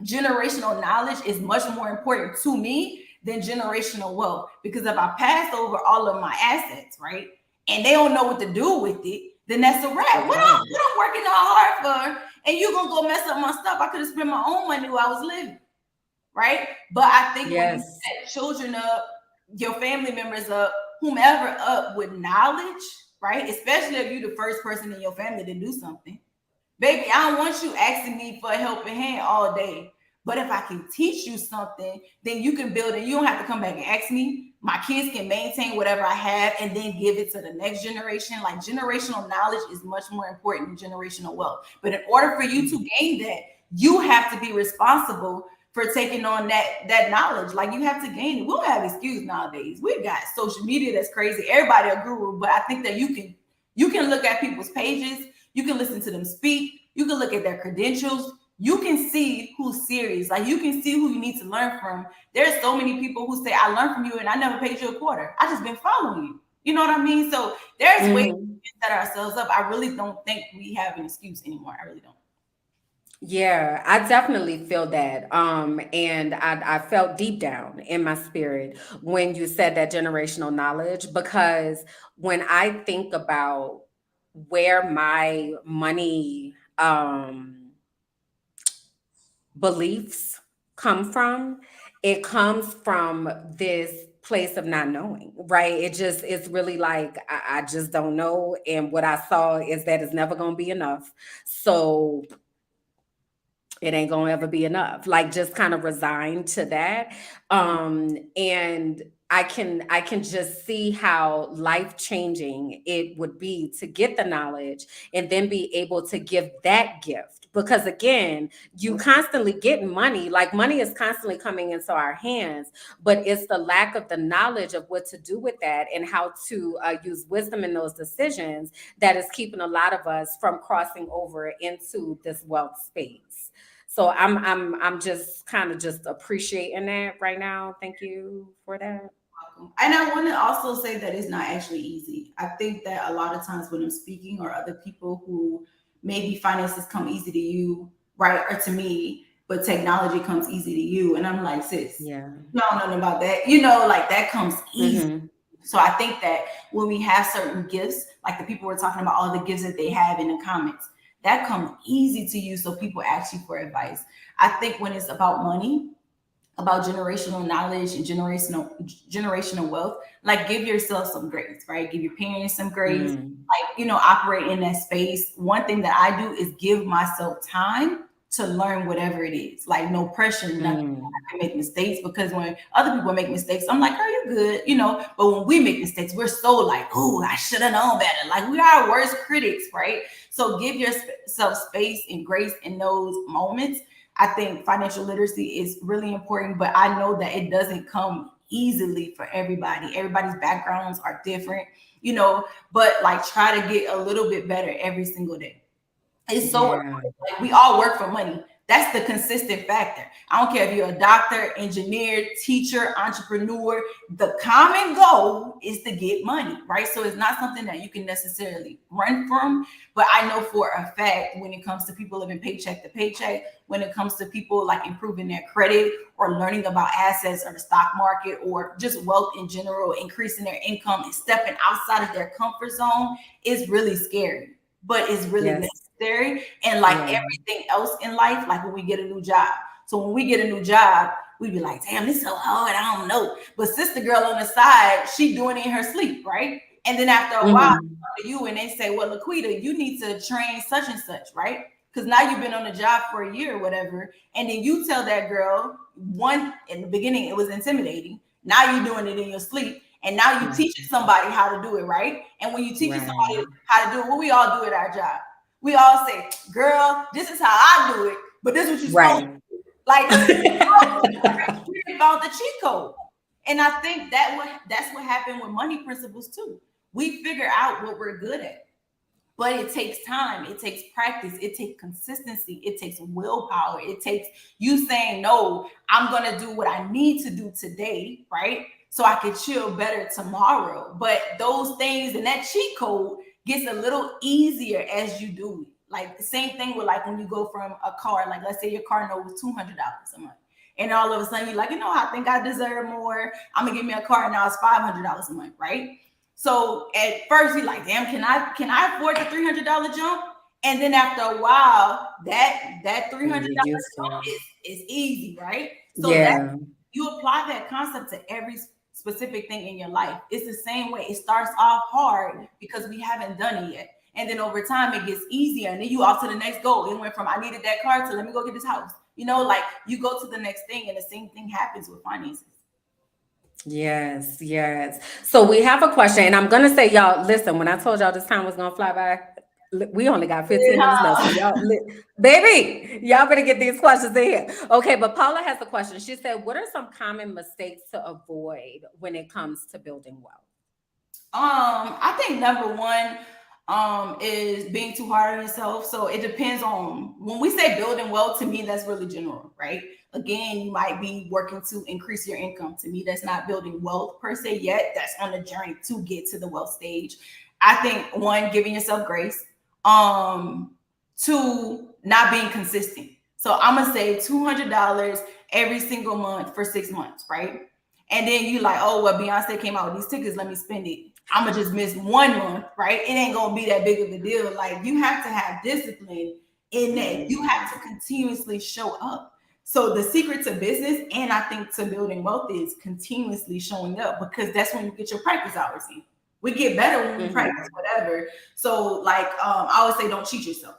generational knowledge is much more important to me than generational wealth, because if I pass over all of my assets, right, and they don't know what to do with it, then that's a wrap. What I'm working all hard for, and you gonna go mess up my stuff. I could have spent my own money while I was living, right? But I think when you set children up, your family members up, whomever up with knowledge, right? Especially if you're the first person in your family to do something. Baby, I don't want you asking me for a helping hand all day. But if I can teach you something, then you can build it. You don't have to come back and ask me. My kids can maintain whatever I have and then give it to the next generation. Like, generational knowledge is much more important than generational wealth. But in order for you to gain that, you have to be responsible for taking on that knowledge. Like, you have to gain it. We don't have excuse nowadays. We've got social media that's crazy. Everybody a guru, but I think that you can look at people's pages. You can listen to them speak. You can look at their credentials. You can see who's serious. Like, you can see who you need to learn from. There's so many people who say, I learned from you and I never paid you a quarter. I just been following you. You know what I mean? So there's ways to set ourselves up. I really don't think we have an excuse anymore. I really don't. Yeah, I definitely feel that. And I felt deep down in my spirit when you said that generational knowledge, because when I think about where my money beliefs come from, it comes from this place of not knowing, right? It's really like, I just don't know. And what I saw is that it's never going to be enough. So it ain't gonna ever be enough. Like, just kind of resigned to that. And I can just see how life-changing it would be to get the knowledge and then be able to give that gift. Because again, you constantly get money, like money is constantly coming into our hands, but it's the lack of the knowledge of what to do with that and how to use wisdom in those decisions that is keeping a lot of us from crossing over into this wealth space. So I'm just kind of just appreciating that right now. Thank you for that. And I want to also say that it's not actually easy. I think that a lot of times when I'm speaking, or other people who maybe finances come easy to you, right, or to me, but technology comes easy to you, and I'm like, sis, Yeah. you don't know nothing about that. Like, that comes easy. So I think that when we have certain gifts, like the people were talking about all the gifts that they have in the comments, that comes easy to you. So people ask you for advice. I think when it's about money, about generational knowledge and generational wealth, like, give yourself some grace, right? Give your parents some grace, like, operate in that space. One thing that I do is give myself time to learn whatever it is. Like, no pressure, nothing. I can make mistakes, because when other people make mistakes, I'm like, are you good? But when we make mistakes, we're so like, oh, I should have known better. Like, we are our worst critics, right? So give yourself space and grace in those moments. I think financial literacy is really important, but I know that it doesn't come easily for everybody. Everybody's backgrounds are different, but like, try to get a little bit better every single day. It's so important. Like, we all work for money. That's the consistent factor. I don't care if you're a doctor, engineer, teacher, entrepreneur. The common goal is to get money, right? So it's not something that you can necessarily run from. But I know for a fact, when it comes to people living paycheck to paycheck, when it comes to people like improving their credit or learning about assets or the stock market or just wealth in general, increasing their income and stepping outside of their comfort zone, is really scary, but it's really necessary. And like everything else in life, like when we get a new job. So when we get a new job, we be like, damn, this is so hard, I don't know. But sister girl on the side, she doing it in her sleep, right? And then after a while, they come to you and they say, well, LaQuita, you need to train such and such, right? Because now you've been on the job for a year or whatever. And then you tell that girl, one, in the beginning, it was intimidating. Now you're doing it in your sleep. And now you're teaching somebody how to do it, right? And when you teaching somebody how to do it, what we all do at our job, we all say, girl, this is how I do it, but this is what you're supposed to do. Like, we found the cheat code. And I think that's what happened with money principles too. We figure out what we're good at. But it takes time, it takes practice, it takes consistency, it takes willpower, it takes you saying, no, I'm gonna do what I need to do today, right? So I can chill better tomorrow. But those things and that cheat code gets a little easier as you do it. Like the same thing with like when you go from a car, like let's say your car note was $200 a month. And all of a sudden you're like, I think I deserve more. I'm gonna give me a car and now it's $500 a month, right? So at first you're like, damn, can I afford the $300 jump? And then after a while, that $300 jump is easy, right? So that you apply that concept to every specific thing in your life. It's the same way. It starts off hard because we haven't done it yet. And then over time it gets easier. And then you off to the next goal. It went from I needed that car to let me go get this house. Like you go to the next thing and the same thing happens with finances. Yes, yes. So we have a question, and I'm gonna say, y'all, listen, when I told y'all this time was gonna fly by, we only got 15 minutes left. So y'all, baby, y'all better get these questions in here. Okay, but Paula has a question. She said, what are some common mistakes to avoid when it comes to building wealth? I think number one is being too hard on yourself. So it depends on when we say building wealth, to me, that's really general, right? Again, you might be working to increase your income. To me, that's not building wealth per se yet. That's on the journey to get to the wealth stage. I think one, giving yourself grace. Two, not being consistent. So I'm gonna say $200 every single month for 6 months, right? And then you like, oh, well, Beyonce came out with these tickets, let me spend it. I'm gonna just miss 1 month, right? It ain't gonna be that big of a deal. Like you have to have discipline in that. You have to continuously show up. So the secret to business and I think to building wealth is continuously showing up because that's when you get your practice hours in. We get better when we practice whatever. So like I always say, don't cheat yourself.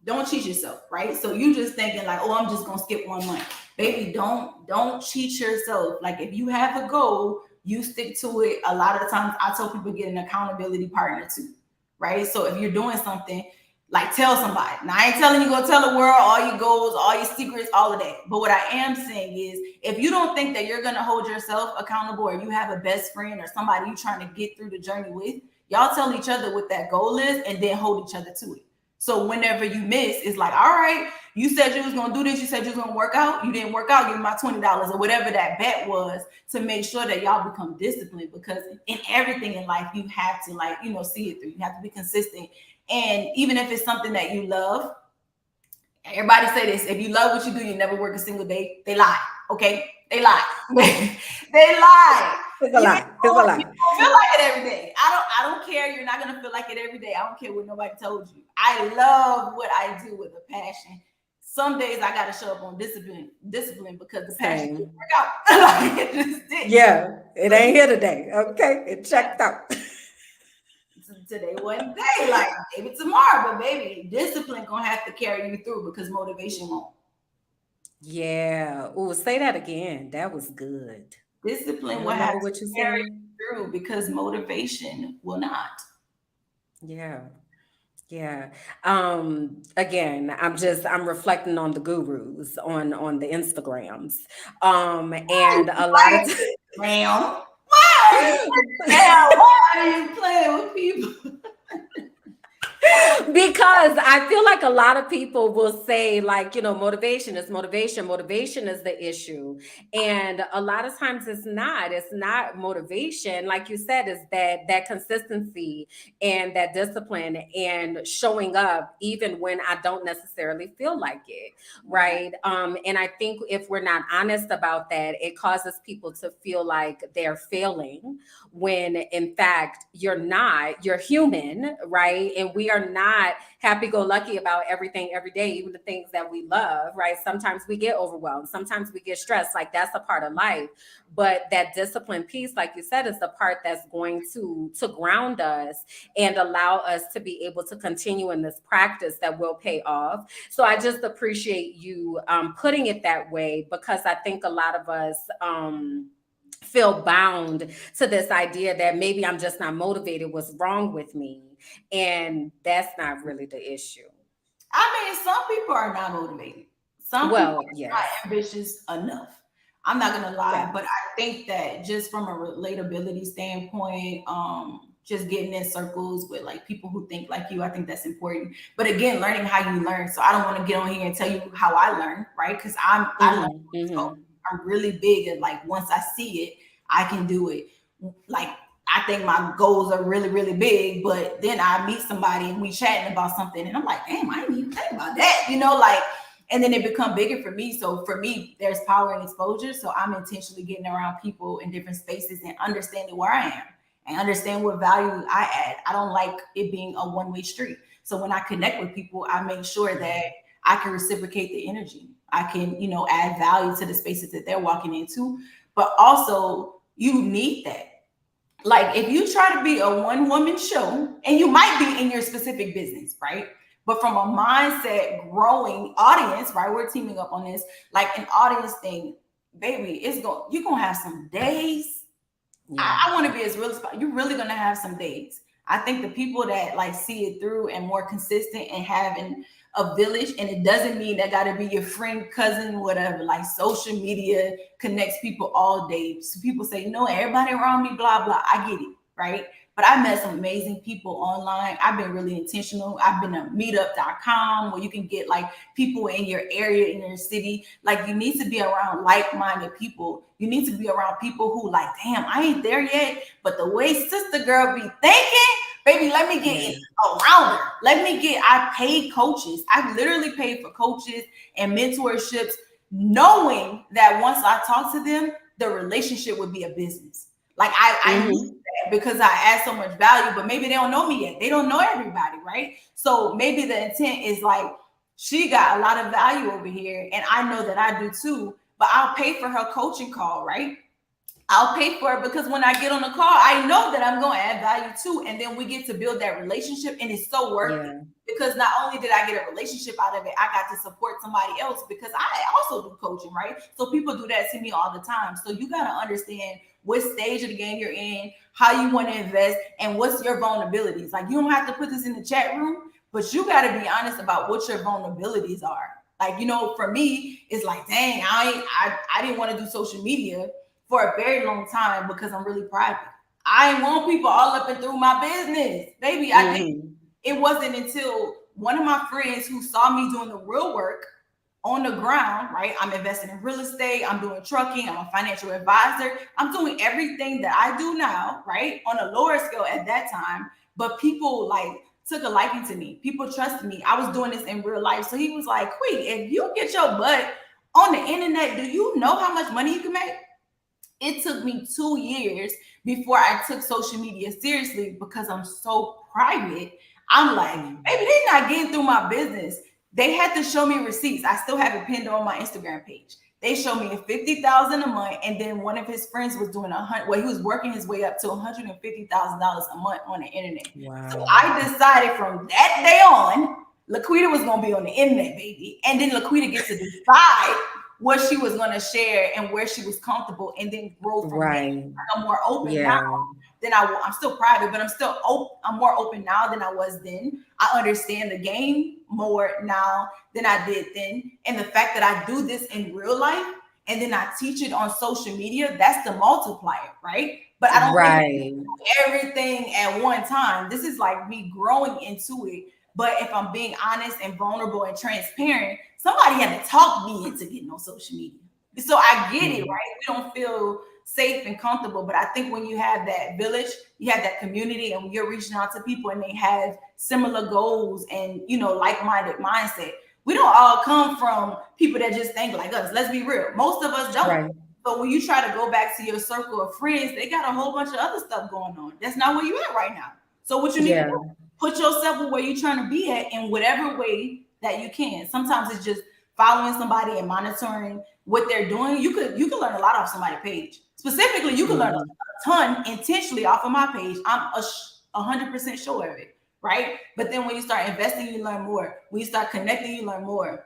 Don't cheat yourself, right? So you just thinking like, oh, I'm just gonna skip 1 month. Baby, don't cheat yourself. Like if you have a goal, you stick to it. A lot of the times I tell people get an accountability partner too, right? So if you're doing something, like tell somebody. Now I ain't telling you go tell the world all your goals, all your secrets, all of that. But what I am saying is if you don't think that you're gonna hold yourself accountable or you have a best friend or somebody you're trying to get through the journey with, y'all tell each other what that goal is and then hold each other to it. So whenever you miss, it's like, all right, you said you was gonna do this, you said you was gonna work out, you didn't work out, give me my $20 or whatever that bet was to make sure that y'all become disciplined because in everything in life, you have to see it through. You have to be consistent. And even if it's something that you love, everybody say this, if you love what you do, you never work a single day. They lie, okay? They lie. They lie. It's a lie. It's a lie. You don't feel like it every day. I don't care. You're not gonna feel like it every day. I don't care what nobody told you. I love what I do with a passion. Some days I gotta show up on discipline because the passion didn't work out. Like, it just did. Yeah, it ain't here today. Okay, it checked out. Today one day, like maybe tomorrow, but baby, discipline gonna have to carry you through because motivation won't. Yeah. Oh, say that again. That was good. Discipline will have to carry you through because motivation will not. Yeah. Yeah. Again, I'm reflecting on the gurus on the Instagrams. And a lot of Ma'am, why are you playing with people? Because I feel like a lot of people will say like, motivation is the issue. And a lot of times it's not motivation. Like you said, is that consistency and that discipline and showing up even when I don't necessarily feel like it. Right. And I think if we're not honest about that, it causes people to feel like they're failing when in fact you're human, right? And we are not happy-go-lucky about everything every day, even the things that we love, right? Sometimes we get overwhelmed, sometimes we get stressed, like that's a part of life. But that discipline piece, like you said, is the part that's going to ground us and allow us to be able to continue in this practice that will pay off. So I just appreciate you putting it that way, because I think a lot of us feel bound to this idea that maybe I'm just not motivated. What's wrong with me? And that's not really the issue. I mean, some people are not motivated. Some people Well, are not yes. ambitious enough. I'm not gonna lie, but Yes. I think that just from a relatability standpoint, just getting in circles with like people who think like you, I think that's important. But again, learning how you learn. So I don't want to get on here and tell you how I learn, right? Because I learn. Mm-hmm. So Mm-hmm. I'm really big at like once I see it, I can do it. Like I think my goals are really, really big, but then I meet somebody and we chatting about something, and I'm like, damn, I didn't even think about that, like, and then it become bigger for me. So for me, there's power in exposure. So I'm intentionally getting around people in different spaces and understanding where I am and understand what value I add. I don't like it being a one-way street. So when I connect with people, I make sure that I can reciprocate the energy. I can, add value to the spaces that they're walking into. But also, you need that. Like if you try to be a one woman show, and you might be in your specific business, right? But from a mindset growing audience, right? We're teaming up on this, like an audience thing, baby. You're gonna have some days. Yeah. I want to be as real as you're really gonna have some days. I think the people that like see it through and more consistent and having a village, and it doesn't mean that got to be your friend, cousin, whatever. Like social media connects people all day. So people say, everybody around me, blah blah. I get it, right? But I met some amazing people online. I've been really intentional. I've been to meetup.com where you can get like people in your area, in your city. Like you need to be around like-minded people. You need to be around people who like, damn, I ain't there yet. But the way sister girl be thinking, baby, let me get around her. I paid coaches. I literally paid for coaches and mentorships, knowing that once I talk to them, the relationship would be a business. Like I knew that because I add so much value, but maybe they don't know me yet. They don't know everybody, right? So maybe the intent is like, she got a lot of value over here, and I know that I do too, but I'll pay for her coaching call, right? I'll pay for it because when I get on the call, I know that I'm going to add value too. And then we get to build that relationship, and it's so worth it. Because not only did I get a relationship out of it, I got to support somebody else because I also do coaching, right? So people do that to me all the time. So you got to understand what stage of the game you're in, how you want to invest, and what's your vulnerabilities. Like you don't have to put this in the chat room, but you got to be honest about what your vulnerabilities are. Like, for me, it's like, dang, I didn't want to do social media for a very long time because I'm really private. I didn't want people all up and through my business. Baby, I think it wasn't until one of my friends who saw me doing the real work on the ground, right? I'm investing in real estate, I'm doing trucking, I'm a financial advisor. I'm doing everything that I do now, right? On a lower scale at that time. But people like took a liking to me. People trusted me. I was doing this in real life. So he was like, Queen, if you get your butt on the internet, do you know how much money you can make? It took me 2 years before I took social media seriously because I'm so private. I'm like, maybe they're not getting through my business. They had to show me receipts. I still have it pinned on my Instagram page. They showed me $50,000 a month, and then one of his friends was doing he was working his way up to $150,000 a month on the internet. Wow. So I decided from that day on, LaQuita was gonna be on the internet, baby, and then LaQuita gets to decide what she was going to share and where she was comfortable, and then grow from there. I'm more open now than I'm still private, but I'm more open now than I was then. I understand the game more now than I did then. And the fact that I do this in real life and then I teach it on social media, that's the multiplier, right? But I don't really do everything at one time. This is like me growing into it. But if I'm being honest and vulnerable and transparent, somebody had to talk me into getting on social media. So I get it, right? We don't feel safe and comfortable. But I think when you have that village, you have that community, and when you're reaching out to people and they have similar goals and, like-minded mindset, we don't all come from people that just think like us. Let's be real. Most of us don't. Right. But when you try to go back to your circle of friends, they got a whole bunch of other stuff going on. That's not where you at right now. So what you need to do, put yourself where you're trying to be at in whatever way that you can. Sometimes it's just following somebody and monitoring what they're doing. You could learn a lot off somebody's page. Specifically, you can learn a ton intentionally off of my page. I'm 100% sure of it, right? But then when you start investing, you learn more. When you start connecting, you learn more.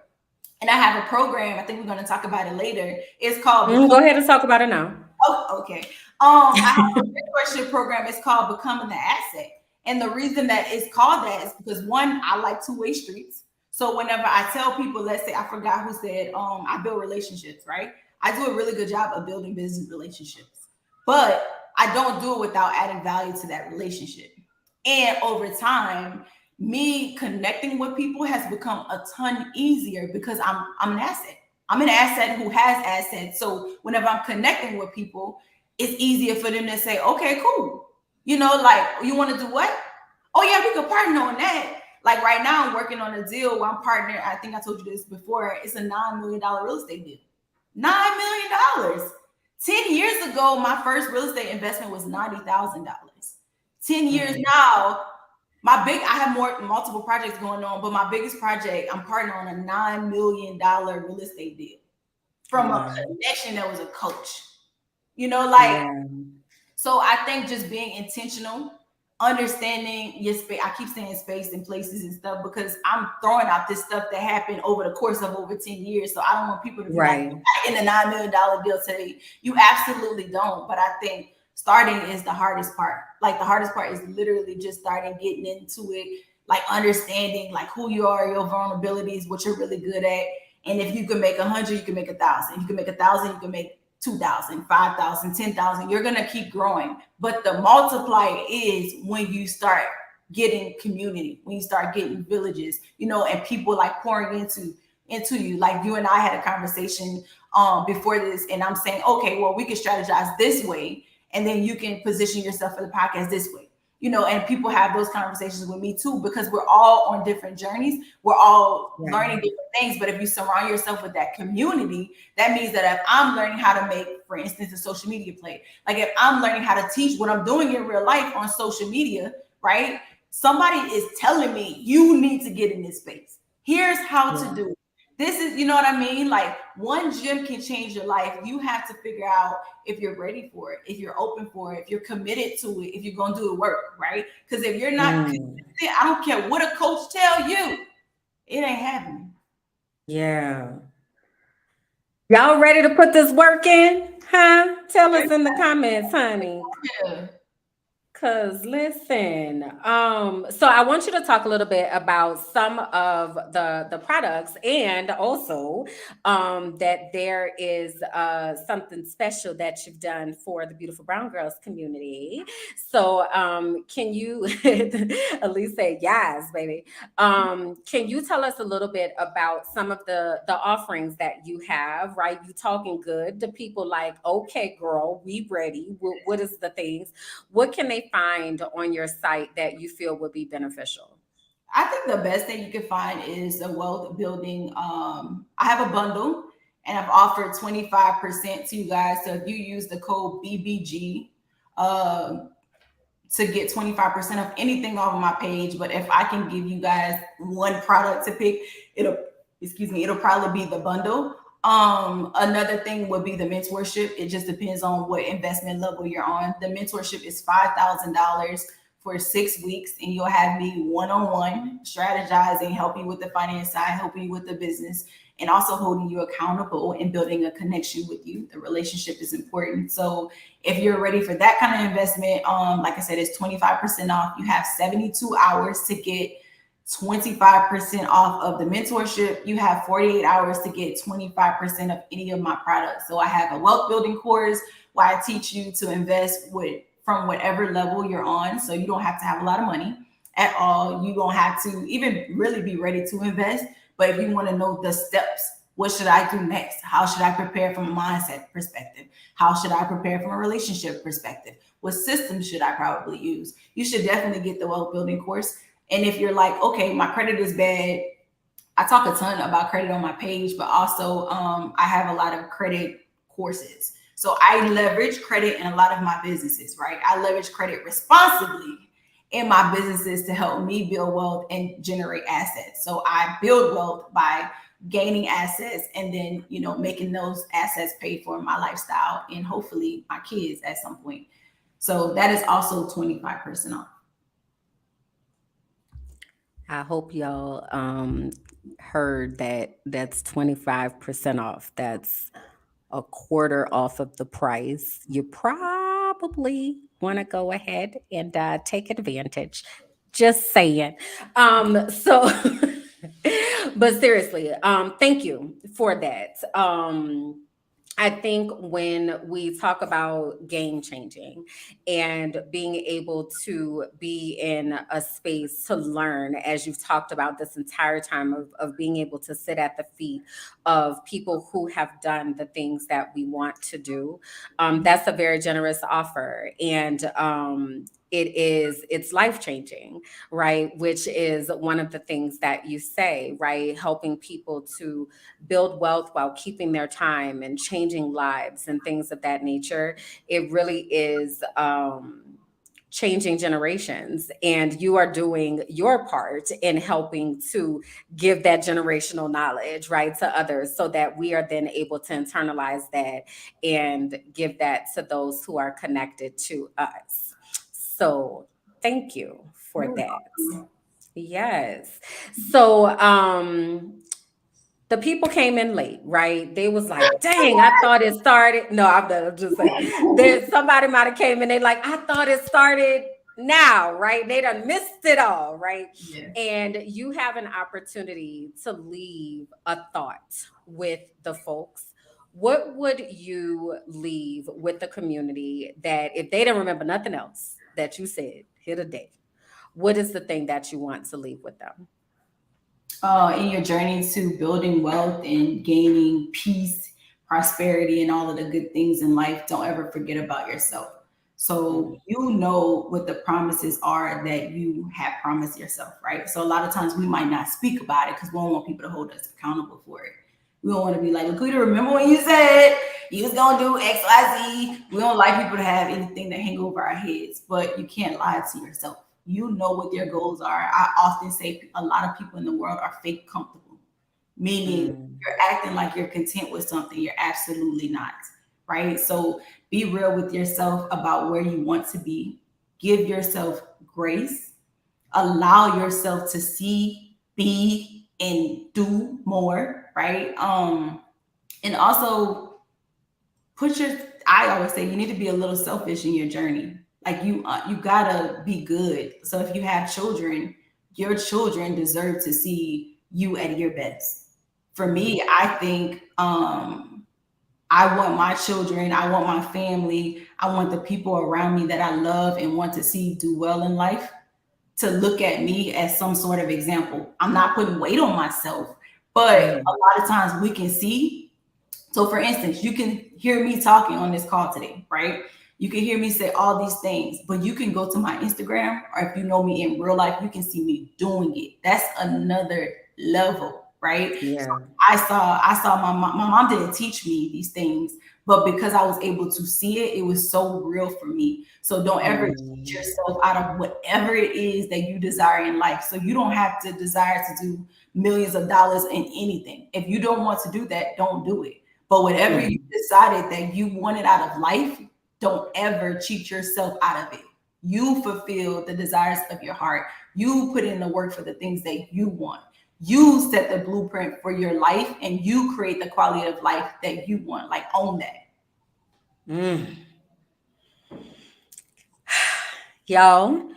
And I have a program. I think we're going to talk about it later. It's called. Go ahead and talk about it now. Oh, okay. I have a mentorship program. It's called Becoming the Asset. And the reason that it's called that is because, one, I like two-way streets. So whenever I tell people, let's say I forgot who said, I build relationships, right? I do a really good job of building business relationships, but I don't do it without adding value to that relationship. And over time, me connecting with people has become a ton easier because I'm an asset. I'm an asset who has assets. So whenever I'm connecting with people, it's easier for them to say, okay, cool. You know, like, you want to do what? Oh yeah, we could partner on that. Like right now, I'm working on a deal where I'm partner. I think I told you this before. It's a $9 million real estate deal. $9 million. 10 years ago, my first real estate investment was $90,000. 10 years now, I have multiple projects going on, but my biggest project, I'm partnering on a $9 million real estate deal from a Wow. connection that was a coach. You know, like, Yeah. so I think just being intentional, understanding your space. I keep saying space and places and stuff because I'm throwing out this stuff that happened over the course of over 10 years. So I don't want people to be like, Right. in the $9 million deal today. You absolutely don't. But I think starting is the hardest part. Like the hardest part is literally just starting getting into it, like understanding like who you are, your vulnerabilities, what you're really good at. And if you can make 100, you can make 1,000. You can make 1,000, you can make 2,000, 5,000, 10,000. You're going to keep growing. But the multiplier is when you start getting community, when you start getting villages, you know, and people like pouring into you. Like you and I had a conversation before this, and I'm saying, okay, well, we can strategize this way, and then you can position yourself for the podcast this way. You know, and people have those conversations with me too, because we're all on different journeys. We're all Right. learning different things. But if you surround yourself with that community, that means that if I'm learning how to make, for instance, a social media play, like if I'm learning how to teach what I'm doing in real life on social media, right? Somebody is telling me you need to get in this space. Here's how Yeah. to do it. This is, you know what I mean? Like one gym can change your life. You have to figure out if you're ready for it, if you're open for it, if you're committed to it, if you're going to do the work, right? Because if you're not consistent, I don't care what a coach tell you, it ain't happening. Yeah. Y'all ready to put this work in? Huh? Tell us in the comments, honey. Yeah. Cause listen, so I want you to talk a little bit about some of the products, and also that there is something special that you've done for the Beautiful Brown Girls community. So can you, Elise said yes, baby. Can you tell us a little bit about some of the offerings that you have? Right, you talking good to people like, okay, girl, we ready. What is the things? What can they find on your site that you feel would be beneficial? I think the best thing you can find is a wealth building. I have a bundle and I've offered 25% to you guys. So if you use the code BBG, uh, to get 25% of anything off of my page. But if I can give you guys one product to pick, it'll, excuse me, it'll probably be the bundle. Another thing would be the mentorship. It just depends on what investment level you're on. The mentorship is $5,000 for 6 weeks, and you'll have me one-on-one strategizing, helping you with the finance side, helping you with the business, and also holding you accountable and building a connection with you. The relationship is important. So if you're ready for that kind of investment, like I said, it's 25% off. You have 72 hours to get 25% off of the mentorship. You have 48 hours to get 25% of any of my products. So I have a wealth building course where I teach you to invest with from whatever level you're on. So you don't have to have a lot of money at all. You don't have to even really be ready to invest. But if you want to know the steps, what should I do next? How should I prepare from a mindset perspective? How should I prepare from a relationship perspective? What systems should I probably use? You should definitely get the wealth building course. And if you're like, okay, my credit is bad, I talk a ton about credit on my page, but also I have a lot of credit courses. So I leverage credit in a lot of my businesses, right? I leverage credit responsibly in my businesses to help me build wealth and generate assets. So I build wealth by gaining assets and then, you know, making those assets pay for my lifestyle and hopefully my kids at some point. So that is also 25% off. I hope y'all heard that that's 25% off. That's a quarter off of the price. You probably want to go ahead and take advantage. Just saying. So But seriously, thank you for that. I think when we talk about game changing and being able to be in a space to learn, as you've talked about this entire time of being able to sit at the feet of people who have done the things that we want to do, that's a very generous offer. And it's life changing, right? Which is one of the things that you say, right? Helping people to build wealth while keeping their time and changing lives and things of that nature. It really is changing generations, and you are doing your part in helping to give that generational knowledge, right, to others, so that we are then able to internalize that and give that to those who are connected to us. So thank you for You're that. welcome. Yes. So the people came in late, right? They was like, dang, I thought it started. No, I'm just saying. There's somebody might have came in, they like, I thought it started now, right? They done missed it all, right? Yeah. And you have an opportunity to leave a thought with the folks. What would you leave with the community that if they don't remember nothing else that you said here today, what is the thing that you want to leave with them? In your journey to building wealth and gaining peace, prosperity, and all of the good things in life, don't ever forget about yourself. So Mm, you know what the promises are that you have promised yourself, right? So a lot of times we might not speak about it because we don't want people to hold us accountable for it. We don't want to be like, LaQuita, remember when you said you was gonna do X, Y, Z? We don't like people to have anything to hang over our heads, but you can't lie to yourself. You know what their goals are. I often say a lot of people in the world are fake comfortable, meaning mm, you're acting like you're content with something you're absolutely not, right? So be real with yourself about where you want to be. Give yourself grace. Allow yourself to see, be, and do more, right? And also put your, I always say you need to be a little selfish in your journey. Like you gotta be good. So if you have children, your children deserve to see you at your best. For mm, me, I think I want my children, I want my family, I want the people around me that I love and want to see do well in life to look at me as some sort of example. I'm not putting weight on myself, but a mhm, lot of times we can see. So, for instance, you can hear me talking on this call today, right? You can hear me say all these things, but you can go to my Instagram, or if you know me in real life, you can see me doing it. That's another level, right? So yeah. I saw my mom didn't teach me these things, but because I was able to see it, it was so real for me. So don't ever cheat Mm, yourself out of whatever it is that you desire in life. So you don't have to desire to do millions of dollars in anything. If you don't want to do that, don't do it. But whatever you mm, decided that you wanted out of life, don't ever cheat yourself out of it. You fulfill the desires of your heart. You put in the work for the things that you want. You set the blueprint for your life and you create the quality of life that you want. Like, own that. mm. Y'all,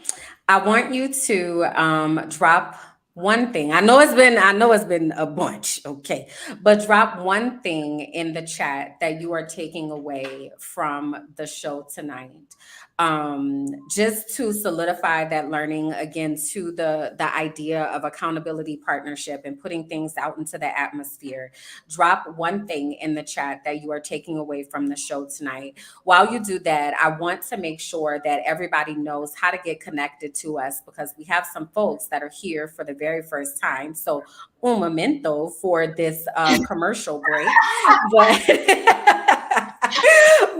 I want you to drop one thing. I know it's been a bunch, okay. But drop one thing in the chat that you are taking away from the show tonight. Just to solidify that learning again to the idea of accountability partnership and putting things out into the atmosphere. Drop one thing in the chat that you are taking away from the show tonight. While you do that, I want to make sure that everybody knows how to get connected to us because we have some folks that are here for the very first time. So, un momento for this commercial break.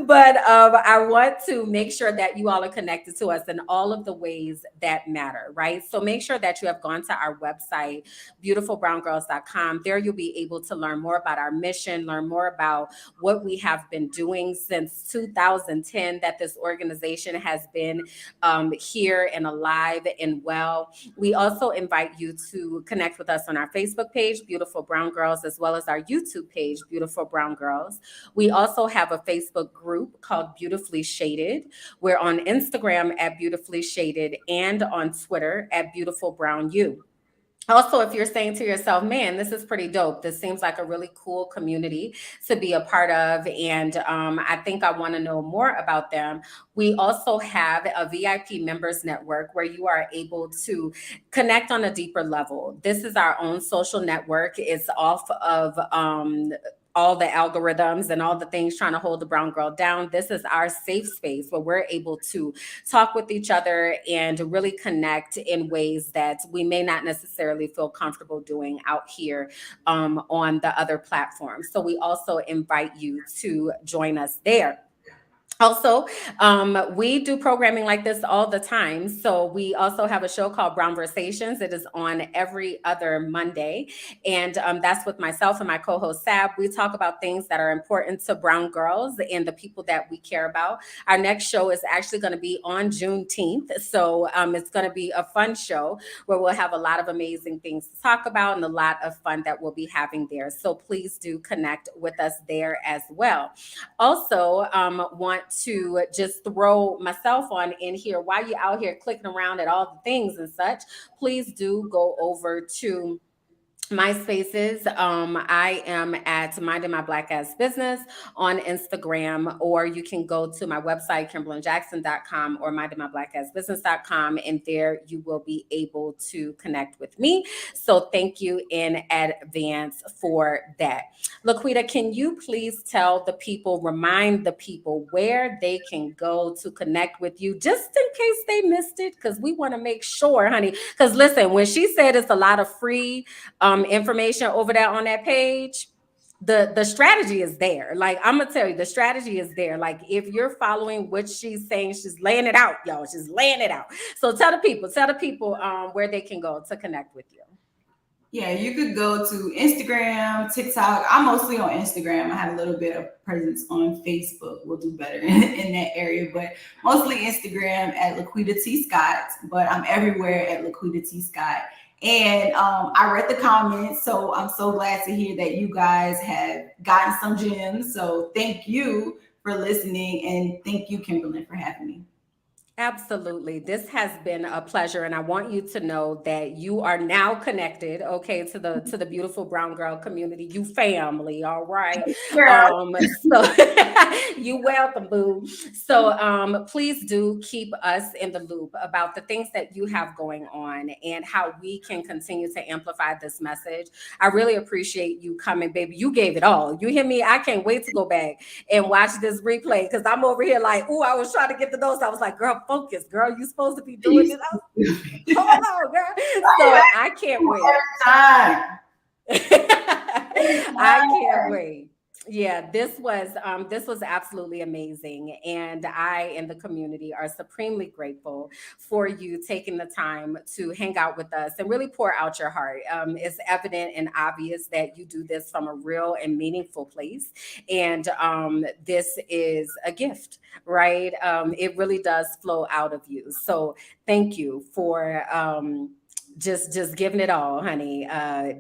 But I want to make sure that you all are connected to us in all of the ways that matter, right? So make sure that you have gone to our website, beautifulbrowngirls.com. There you'll be able to learn more about our mission, learn more about what we have been doing since 2010 that this organization has been here and alive and well. We also invite you to connect with us on our Facebook page, Beautiful Brown Girls, as well as our YouTube page, Beautiful Brown Girls. We also have a Facebook group called Beautifully Shaded. We're on Instagram at Beautifully Shaded and on Twitter at Beautiful Brown You. Also, if you're saying to yourself, man, this is pretty dope, this seems like a really cool community to be a part of, and I think I want to know more about them, we also have a VIP members network where you are able to connect on a deeper level. This is our own social network. It's off of all the algorithms and all the things trying to hold the brown girl down. This is our safe space where we're able to talk with each other and really connect in ways that we may not necessarily feel comfortable doing out here on the other platforms. So we also invite you to join us there. Also, we do programming like this all the time. So we also have a show called Brown Versations. It is on every other Monday. And that's with myself and my co-host Sab. We talk about things that are important to brown girls and the people that we care about. Our next show is actually going to be on Juneteenth. So it's going to be a fun show where we'll have a lot of amazing things to talk about and a lot of fun that we'll be having there. So please do connect with us there as well. Also, want to just throw myself on in here while you're out here clicking around at all the things and such. Please do go over to my spaces. I am at Minding My Black Ass Business on Instagram, or you can go to my website, KimberlyJackson.com or mindingmybblackassbusiness.com, and there you will be able to connect with me. So thank you in advance for that. LaQuita, can you please tell the people, remind the people where they can go to connect with you, just in case they missed it, because we want to make sure, honey, because listen, when she said it's a lot of free information over there on that page, the strategy is there. Like, I'm gonna tell you, the strategy is there. Like, if you're following what she's saying, she's laying it out, y'all. She's laying it out. So tell the people where they can go to connect with you. Yeah, you could go to Instagram, TikTok. I'm mostly on Instagram. I have a little bit of presence on Facebook. We'll do better in that area, but mostly Instagram at LaQuita T Scott. But I'm everywhere at LaQuita T Scott. And I read the comments, so I'm so glad to hear that you guys have gotten some gems. So thank you for listening, and thank you, Kimberly, for having me. Absolutely. This has been a pleasure, and I want you to know that you are now connected, okay, to the beautiful brown girl community, you family, all right. Girl. So you welcome, boo. So please do keep us in the loop about the things that you have going on and how we can continue to amplify this message. I really appreciate you coming, baby. You gave it all. You hear me? I can't wait to go back and watch this replay because I'm over here like, oh, I was trying to get the notes. I was like, girl, focus, girl. You supposed to be doing this. Hold on, girl. So I can't wait. I can't wait. Yeah, this was absolutely amazing, and I and the community are supremely grateful for you taking the time to hang out with us and really pour out your heart. It's evident and obvious that you do this from a real and meaningful place, and this is a gift, right? It really does flow out of you. So thank you for just giving it all, honey.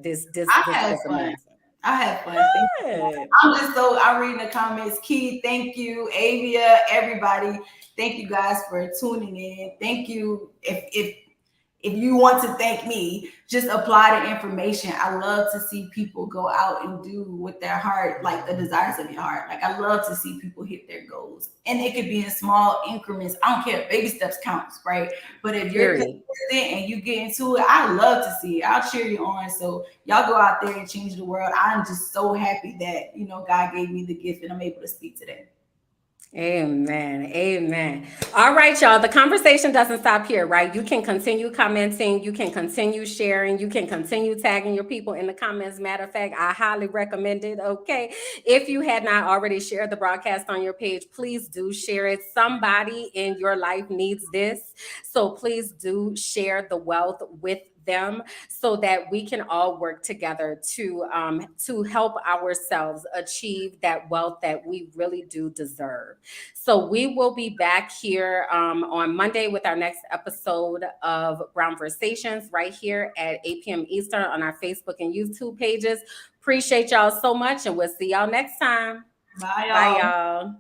This is amazing. I had fun. I'm reading the comments. Key, thank you. Avia, everybody, thank you guys for tuning in. Thank you. If you want to thank me, just apply the information. I love to see people go out and do with their heart, like the desires of your heart. Like, I love to see people hit their goals. And it could be in small increments. I don't care. Baby steps counts, right? But if you're consistent and you get into it, I love to see it. I'll cheer you on. So y'all go out there and change the world. I'm just so happy that, God gave me the gift and I'm able to speak today. Amen. Amen. All right, y'all. The conversation doesn't stop here, right? You can continue commenting. You can continue sharing. You can continue tagging your people in the comments. Matter of fact, I highly recommend it. Okay. If you had not already shared the broadcast on your page, please do share it. Somebody in your life needs this. So please do share the wealth with them so that we can all work together to help ourselves achieve that wealth that we really do deserve. So we will be back here on Monday with our next episode of Brown Versations right here at 8 p.m. Eastern on our Facebook and YouTube pages. Appreciate y'all so much, and we'll see y'all next time. Bye, y'all. Bye, y'all.